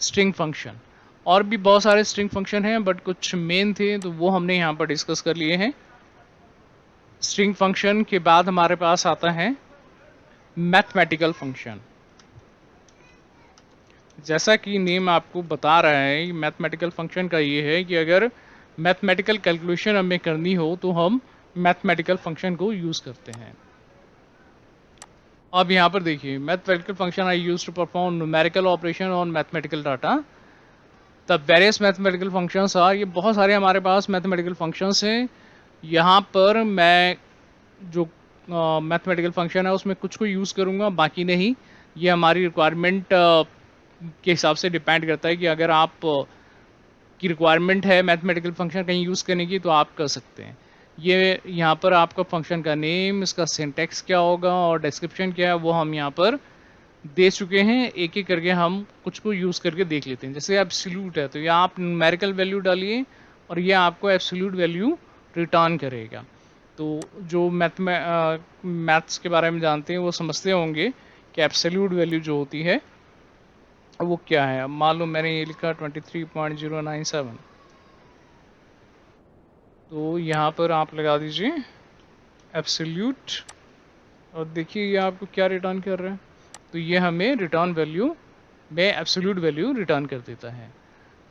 स्ट्रिंग फंक्शन। और भी बहुत सारे स्ट्रिंग फंक्शन हैं बट कुछ मेन थे तो वो हमने यहाँ पर डिस्कस कर लिए हैं। स्ट्रिंग फंक्शन के बाद हमारे पास आता है मैथमेटिकल फंक्शन। जैसा कि नेम आपको बता रहा है, मैथमेटिकल फंक्शन का ये है कि अगर मैथमेटिकल कैलकुलेशन हमें करनी हो तो हम मैथमेटिकल फंक्शन को यूज़ करते हैं। अब यहाँ पर देखिए, mathematical function I use to perform numerical operation on mathematical data. The various mathematical functions are, ये बहुत सारे हमारे पास मैथमेटिकल फंक्शंस हैं। यहाँ पर मैं जो मैथमेटिकल फंक्शन है उसमें कुछ को यूज़ करूँगा, बाकी नहीं। ये हमारी रिक्वायरमेंट के हिसाब से डिपेंड करता है कि अगर आप की रिक्वायरमेंट है मैथमेटिकल फंक्शन कहीं यूज़ करने की तो आप कर सकते हैं। ये यहाँ पर आपका फंक्शन का नेम, इसका सिंटैक्स क्या होगा और डिस्क्रिप्शन क्या है वो हम यहाँ पर दे चुके हैं। एक एक करके हम कुछ को यूज़ करके देख लेते हैं। जैसे एब्सोल्यूट है तो यहाँ आप न्यूमेरिकल वैल्यू डालिए और ये आपको एब्सोल्यूट वैल्यू रिटर्न करेगा। तो जो मैथ्स के बारे में जानते हैं वो समझते होंगे कि एब्सोल्यूट वैल्यू जो होती है वो क्या है। अब मान लो मैंने ये लिखा 23.097, तो यहाँ पर आप लगा दीजिए एब्सोल्यूट और देखिए ये आपको क्या रिटर्न कर रहा है। तो ये हमें रिटर्न वैल्यू में एब्सोल्यूट वैल्यू रिटर्न कर देता है।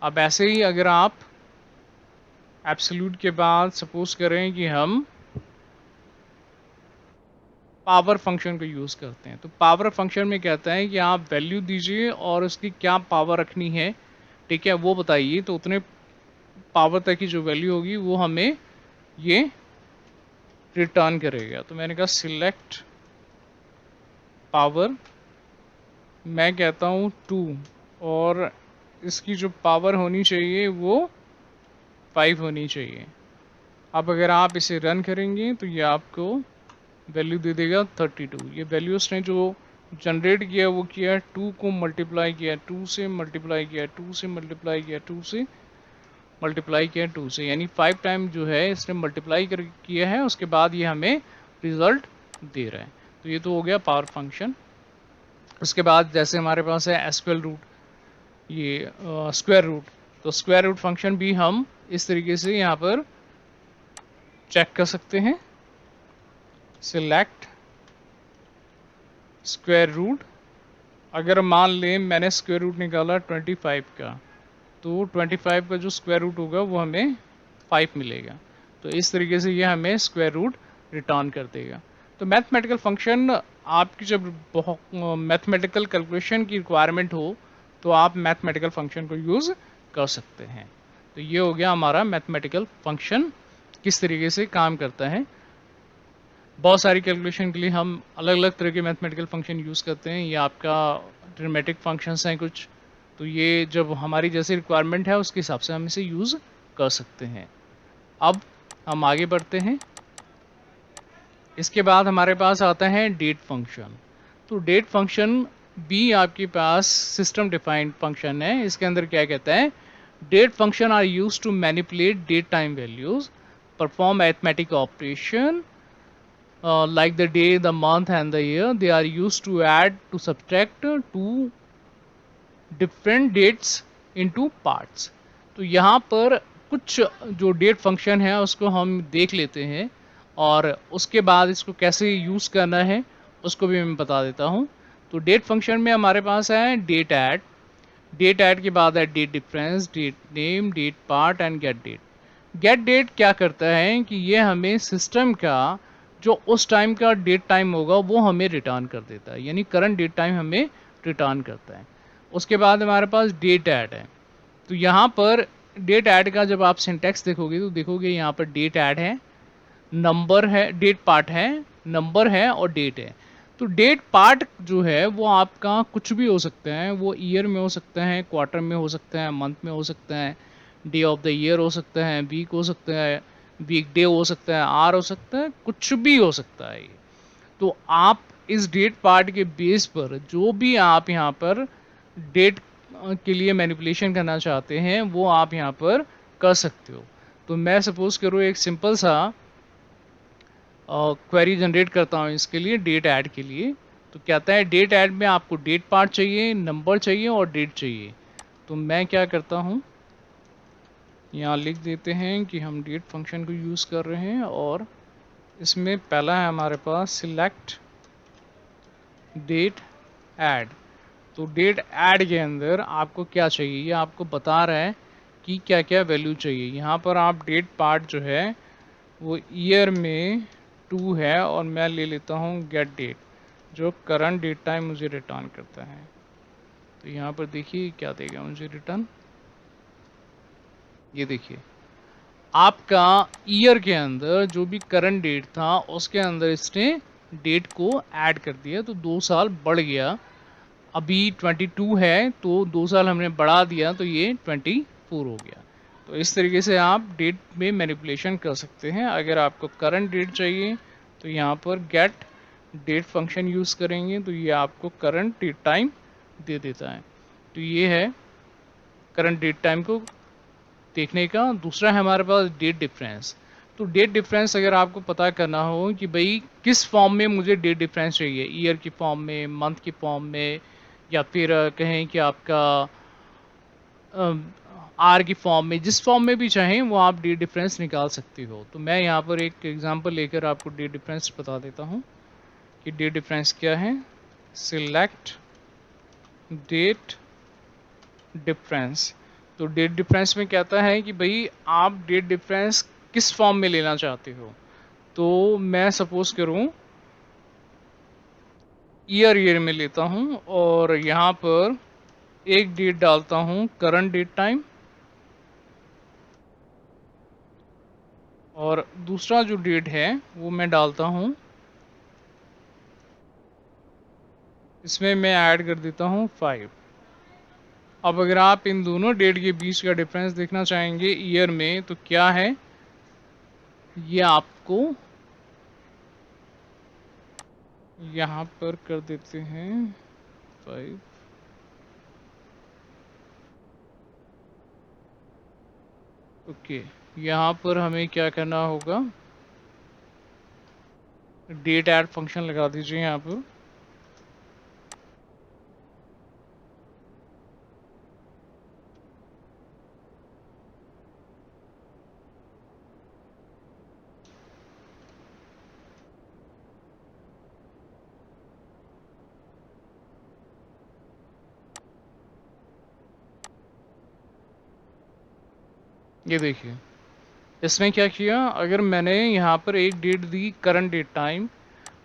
अब ऐसे ही अगर आप एब्सोल्यूट के बाद सपोज करें कि हम पावर फंक्शन को यूज़ करते हैं, तो पावर फंक्शन में कहता है कि आप वैल्यू दीजिए और उसकी क्या पावर रखनी है, ठीक है, वो बताइए। तो उतने पावर तक की जो वैल्यू होगी वो हमें ये रिटर्न करेगा। तो मैंने कहा सिलेक्ट पावर, मैं कहता हूँ 2 और इसकी जो पावर होनी चाहिए वो 5 होनी चाहिए। अब अगर आप इसे रन करेंगे तो ये आपको वैल्यू दे देगा 32। ये वैल्यू उसने जो जनरेट किया वो किया 2 को मल्टीप्लाई किया 2 से, मल्टीप्लाई किया 2 से, मल्टीप्लाई किया 2 से, मल्टीप्लाई किया 2 से, यानी 5 टाइम जो है इसने मल्टीप्लाई कर किया है, उसके बाद ये हमें रिजल्ट दे रहा है। तो ये तो हो गया पावर फंक्शन। उसके बाद जैसे हमारे पास है एसक्यूएल रूट, ये स्क्वायर रूट, तो स्क्वायर रूट फंक्शन भी हम इस तरीके से यहाँ पर चेक कर सकते हैं। सिलेक्ट स्क्वायर रूट, अगर मान लें मैंने स्क्वायर रूट निकाला 25 का, तो 25 का जो स्क्वायर रूट होगा वो हमें 5 मिलेगा। तो इस तरीके से ये हमें स्क्वायर रूट रिटर्न कर देगा। तो मैथमेटिकल फंक्शन आपकी जब बहुत मैथमेटिकल कैलकुलेशन की रिक्वायरमेंट हो तो आप मैथमेटिकल फंक्शन को यूज़ कर सकते हैं। तो ये हो गया हमारा मैथमेटिकल फंक्शन किस तरीके से काम करता है। बहुत सारी कैलकुलेशन के लिए हम अलग अलग तरह के मैथमेटिकल फंक्शन यूज़ करते हैं। ये आपका ट्रिमेटिक फंक्शंस हैं कुछ, तो ये जब हमारी जैसी रिक्वायरमेंट है उसके हिसाब से हम इसे यूज़ कर सकते हैं। अब हम आगे बढ़ते हैं। इसके बाद हमारे पास आता है डेट फंक्शन। तो डेट फंक्शन भी आपके पास सिस्टम डिफाइंड फंक्शन है। इसके अंदर क्या कहता है, date function are used to manipulate date time values, perform arithmetic operation like the day, the month and the year. They are used to add, to subtract two different dates into parts. तो यहाँ पर कुछ जो date function है उसको हम देख लेते हैं और उसके बाद इसको कैसे यूज़ करना है उसको भी मैं बता देता हूँ। तो डेट फंक्शन में हमारे पास है डेट ऐड, डेट ऐड के बाद है date difference, date name, date part and get date. Get date क्या करता है कि ये हमें सिस्टम का जो उस टाइम का डेट टाइम होगा वो हमें रिटर्न कर देता है, यानी करंट डेट टाइम हमें रिटर्न करता है। उसके बाद हमारे पास डेट ऐड है। तो यहाँ पर डेट ऐड का जब आप सिंटैक्स देखोगे तो देखोगे यहाँ पर डेट ऐड है, नंबर है, डेट पार्ट है, नंबर है और डेट है। तो डेट पार्ट जो है वो आपका कुछ भी हो सकता है, वो ईयर में हो सकता है, क्वार्टर में हो सकता है, मंथ में हो सकता है, डे ऑफ द ईयर हो सकता है, वीक हो सकता है, वीक डे हो सकता है, आर हो सकता है, कुछ भी हो सकता है ये। तो आप इस डेट पार्ट के बेस पर जो भी आप यहाँ पर डेट के लिए मैनिपुलेशन करना चाहते हैं वो आप यहाँ पर कर सकते हो। तो मैं सपोज करूँ एक सिंपल सा क्वेरी जनरेट करता हूँ इसके लिए, डेट ऐड के लिए। तो कहता है डेट ऐड में आपको डेट पार्ट चाहिए, नंबर चाहिए और डेट चाहिए। तो मैं क्या करता हूँ, यहाँ लिख देते हैं कि हम डेट फंक्शन को यूज़ कर रहे हैं और इसमें पहला है हमारे पास सिलेक्ट डेट ऐड। तो डेट ऐड के अंदर आपको क्या चाहिए ये आपको बता रहा है कि क्या क्या वैल्यू चाहिए। यहाँ पर आप डेट पार्ट जो है वो ईयर में 2 है और मैं ले लेता हूँ गेट डेट जो करंट डेट टाइम मुझे रिटर्न करता है। तो यहाँ पर देखिए क्या देगा मुझे रिटर्न, ये देखिए आपका ईयर के अंदर जो भी करंट डेट था उसके अंदर इसने डेट को ऐड कर दिया, तो 2 साल बढ़ गया। अभी 22 है तो 2 साल हमने बढ़ा दिया तो ये 24 हो गया। तो इस तरीके से आप डेट में मैनिपुलेशन कर सकते हैं। अगर आपको करंट डेट चाहिए तो यहाँ पर गेट डेट फंक्शन यूज़ करेंगे तो ये आपको करंट डेट टाइम दे देता है। तो ये है करंट डेट टाइम को देखने का। दूसरा है हमारे पास डेट डिफरेंस। तो डेट डिफरेंस अगर आपको पता करना हो कि भाई किस फॉर्म में मुझे डेट डिफरेंस चाहिए, ईयर की फॉर्म में, मंथ की फॉर्म में, या फिर कहें कि आपका आर की फॉर्म में, जिस फॉर्म में भी चाहें वो आप डेट डिफरेंस निकाल सकते हो। तो मैं यहाँ पर एक एग्जांपल लेकर आपको डेट डिफरेंस बता देता हूँ कि डेट डिफरेंस क्या है। Select date difference. तो डेट डिफरेंस में कहता है कि भाई आप डेट डिफरेंस किस फॉर्म में लेना चाहते हो। तो मैं सपोज करूं ईयर में लेता हूं और यहाँ पर एक डेट डालता हूं करंट डेट टाइम और दूसरा जो डेट है वो मैं डालता हूं, इसमें मैं ऐड कर देता हूं 5। अब अगर आप इन दोनों डेट के बीच का डिफरेंस देखना चाहेंगे ईयर में तो क्या है, ये आपको यहाँ पर कर देते हैं 5। ओके, यहाँ पर हमें क्या करना होगा, डेट ऐड फंक्शन लगा दीजिए यहाँ पर। ये देखिए, इसमें क्या किया, अगर मैंने यहाँ पर एक डेट दी करंट डेट टाइम,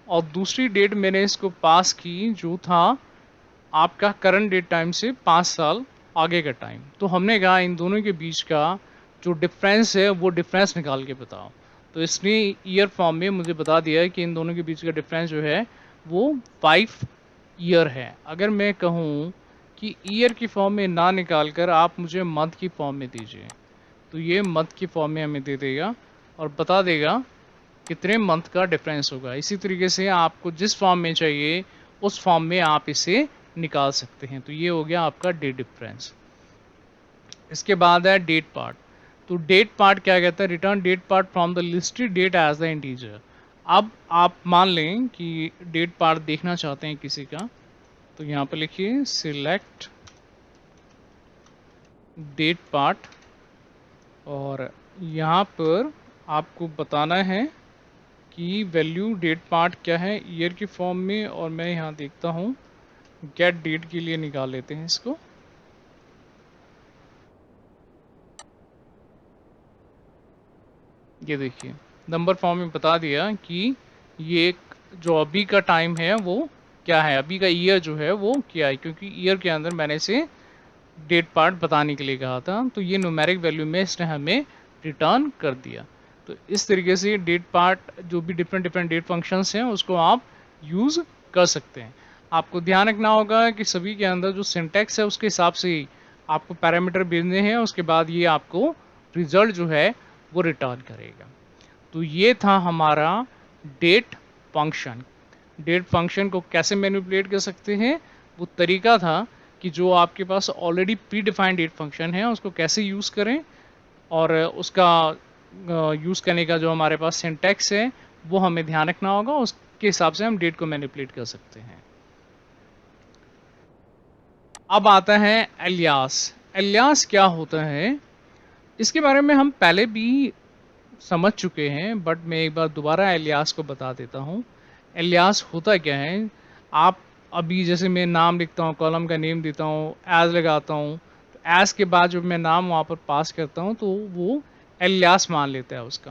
और दूसरी डेट मैंने इसको पास की जो था आपका करंट डेट टाइम से 5 साल आगे का टाइम, तो हमने कहा इन दोनों के बीच का जो डिफरेंस है वो डिफरेंस निकाल के बताओ। तो इसने ईयर फॉर्म में मुझे बता दिया है कि इन दोनों के बीच का डिफरेंस जो है वो 5 ईयर है। अगर मैं कहूँ कि ईयर की फॉर्म में ना निकाल कर आप मुझे मंथ की फॉर्म में दीजिए, तो ये मंथ की फॉर्म में हमें दे देगा और बता देगा कितने मंथ का डिफरेंस होगा। इसी तरीके से आपको जिस फॉर्म में चाहिए उस फॉर्म में आप इसे निकाल सकते हैं। तो ये हो गया आपका डेट डिफरेंस। इसके बाद है डेट पार्ट। तो डेट पार्ट क्या कहता है, return date part from the listed date as the integer. अब आप मान लें कि डेट पार्ट देखना चाहते हैं किसी का, तो यहाँ पर लिखिए सिलेक्ट डेट पार्ट, और यहाँ पर आपको बताना है कि वैल्यू डेट पार्ट क्या है ईयर की फॉर्म में, और मैं यहाँ देखता हूँ गेट डेट के लिए निकाल लेते हैं इसको। ये देखिए, नंबर फॉर्म में बता दिया कि ये जो अभी का टाइम है वो क्या है, अभी का ईयर जो है वो क्या है, क्योंकि ईयर के अंदर मैंने इसे डेट पार्ट बताने के लिए कहा था। तो ये न्यूमेरिक वैल्यू में इसने हमें रिटर्न कर दिया। तो इस तरीके से डेट पार्ट जो भी डिफरेंट डिफरेंट डेट फंक्शंस हैं उसको आप यूज़ कर सकते हैं। आपको ध्यान रखना होगा कि सभी के अंदर जो सिंटैक्स है उसके हिसाब से ही आपको पैरामीटर भेजने हैं, उसके बाद ये आपको रिजल्ट जो है वो रिटर्न करेगा। तो ये था हमारा डेट फंक्शन। डेट फंक्शन को कैसे मैनिपुलेट कर सकते हैं, वो तरीका था कि जो आपके पास already pre defined date function है उसको कैसे यूज़ करें, और उसका यूज़ करने का जो हमारे पास सिंटैक्स है वो हमें ध्यान रखना होगा, उसके हिसाब से हम डेट को मैनिपुलेट कर सकते हैं। अब आता है एलियास। एलियास क्या होता है, इसके बारे में हम पहले भी समझ चुके हैं, बट मैं एक बार दोबारा एलियास को बता देता हूँ। एलियास होता क्या है, आप अभी जैसे मैं नाम लिखता हूँ, कॉलम का नेम देता हूँ, एज लगाता हूँ, तो एज के बाद जब मैं नाम वहाँ पर पास करता हूँ तो वो एलियास मान लेता है उसका।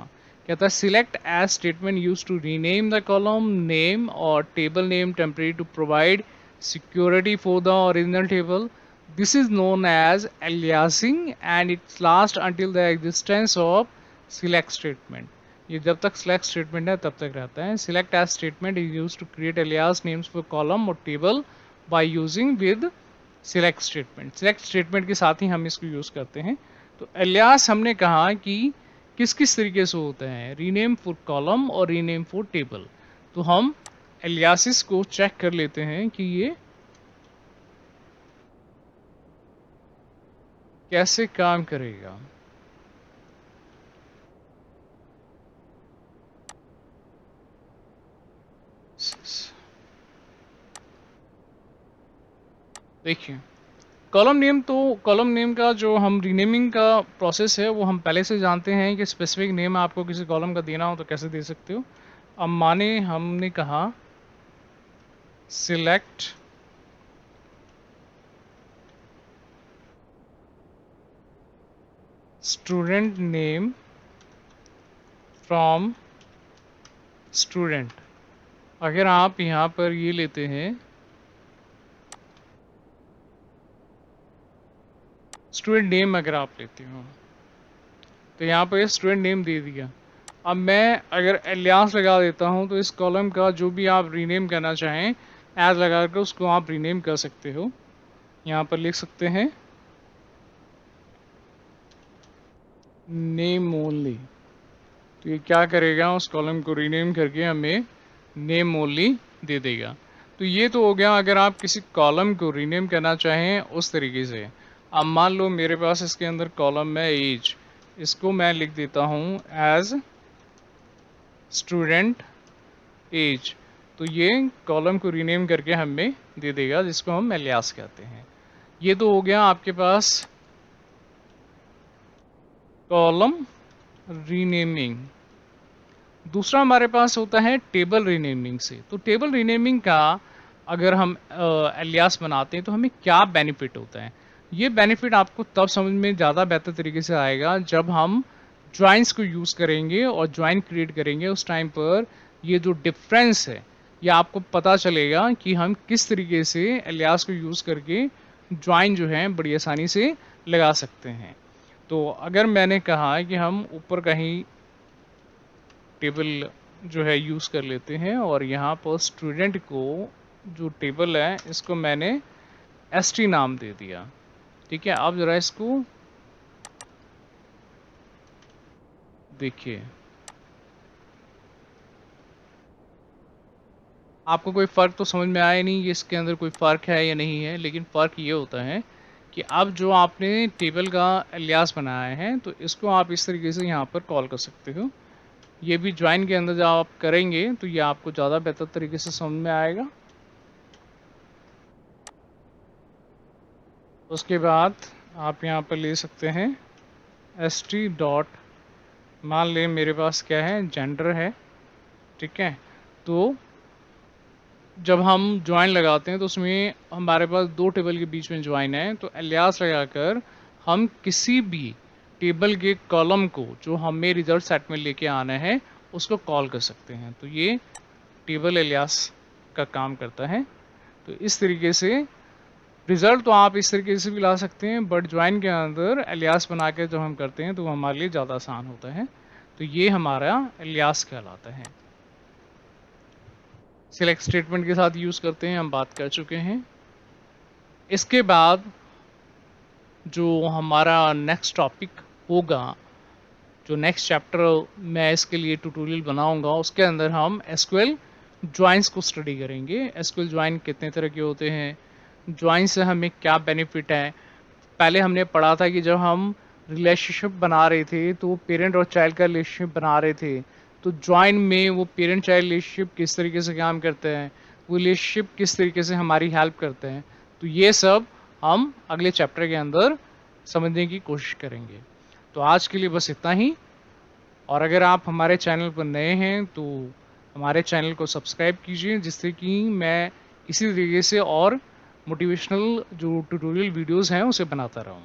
कहता है select as statement use to rename the column name और table name temporary to provide security for the original table. This is known as aliasing and it's last until the existence of select statement. ये जब तक select statement है तब तक रहता है। Select as statement is use to create alias names for column और table by using with select statement. Select statement के साथ ही हम इसको यूज़ करते हैं। तो एलियास हमने कहा कि किस किस तरीके से होते हैं, रीनेम फॉर कॉलम और रीनेम फॉर टेबल। तो हम एलियासिस को चेक कर लेते हैं कि ये कैसे काम करेगा। देखिए, कॉलम नेम, तो कॉलम नेम का जो हम रीनेमिंग का प्रोसेस है वो हम पहले से जानते हैं कि स्पेसिफिक नेम आपको किसी कॉलम का देना हो तो कैसे दे सकते हो। अब माने हमने कहा select student name from student. अगर आप यहाँ पर ये लेते हैं स्टूडेंट नेम, अगर आप लेते हो तो यहाँ पर स्टूडेंट नेम दे दिया। अब मैं अगर एलियास लगा देता हूँ तो इस कॉलम का जो भी आप रीनेम करना चाहें एज लगा कर उसको आप रीनेम कर सकते हो। यहाँ पर लिख सकते हैं नेम ओनली। तो ये क्या करेगा, उस कॉलम को रीनेम करके हमें नेम ओनली दे देगा। तो ये तो हो गया अगर आप किसी कॉलम को रीनेम करना चाहें उस तरीके से। अब मान लो मेरे पास इसके अंदर कॉलम है एज, इसको मैं लिख देता हूँ एज स्टूडेंट एज। तो ये कॉलम को रीनेम करके हमें दे देगा, जिसको हम एलियास कहते हैं। ये तो हो गया आपके पास कॉलम रीनेमिंग। दूसरा हमारे पास होता है टेबल रीनेमिंग से। तो टेबल रीनेमिंग का अगर हम एलियास बनाते हैं तो हमें क्या बेनिफिट होता है, ये बेनिफिट आपको तब समझ में ज़्यादा बेहतर तरीके से आएगा जब हम ज्वाइंस को यूज़ करेंगे और ज्वाइन क्रिएट करेंगे। उस टाइम पर ये जो डिफरेंस है ये आपको पता चलेगा कि हम किस तरीके से एलियास को यूज़ करके ज्वाइन जो है बड़ी आसानी से लगा सकते हैं। तो अगर मैंने कहा कि हम ऊपर कहीं टेबल जो है यूज़ कर लेते हैं और यहाँ पर स्टूडेंट को जो टेबल है इसको मैंने st नाम दे दिया। ठीक है, अब ज़रा इसको देखिए, आपको कोई फ़र्क तो समझ में आया नहीं कि इसके अंदर कोई फ़र्क है या नहीं है। लेकिन फ़र्क ये होता है कि अब जो आपने टेबल का एलियास बनाया है तो इसको आप इस तरीके से यहाँ पर कॉल कर सकते हो। ये भी ज्वाइन के अंदर जब आप करेंगे तो ये आपको ज़्यादा बेहतर तरीके से समझ में आएगा। उसके बाद आप यहाँ पर ले सकते हैं st डॉट, मान लें मेरे पास क्या है, जेंडर है। ठीक है, तो जब हम ज्वाइन लगाते हैं तो उसमें हमारे पास दो टेबल के बीच में ज्वाइन है, तो एलियास लगाकर हम किसी भी टेबल के कॉलम को जो हमें रिजल्ट सेट में लेके आना है उसको कॉल कर सकते हैं। तो ये टेबल एलियास का काम करता है। तो इस तरीके से रिज़ल्ट तो आप इस तरीके से भी ला सकते हैं, बट ज्वाइन के अंदर एलियास बना के जब हम करते हैं तो वो हमारे लिए ज़्यादा आसान होता है। तो ये हमारा एलियास कहलाता है। सिलेक्ट स्टेटमेंट के साथ यूज़ करते हैं, हम बात कर चुके हैं। इसके बाद जो हमारा नेक्स्ट टॉपिक होगा, जो नेक्स्ट चैप्टर मैं इसके लिए ट्यूटोरियल बनाऊंगा, उसके अंदर हम एसक्यूएल ज्वाइंस को स्टडी करेंगे। एसक्यूएल ज्वाइन कितने तरह के होते हैं, ज्वाइन से हमें क्या बेनिफिट है। पहले हमने पढ़ा था कि जब हम रिलेशनशिप बना रहे थे तो पेरेंट और चाइल्ड का रिलेशनशिप बना रहे थे, तो ज्वाइन में वो पेरेंट चाइल्ड रिलेशनशिप किस तरीके से काम करते हैं, वो रिलेशनशिप किस तरीके से हमारी हेल्प करते हैं। तो ये सब हम अगले चैप्टर के अंदर समझने की कोशिश करेंगे। तो आज के लिए बस इतना ही। और अगर आप हमारे चैनल पर नए हैं तो हमारे चैनल को सब्सक्राइब कीजिए, जिससे कि मैं इसी तरीके से और मोटिवेशनल जो ट्यूटोरियल वीडियोस हैं उसे बनाता रहूं।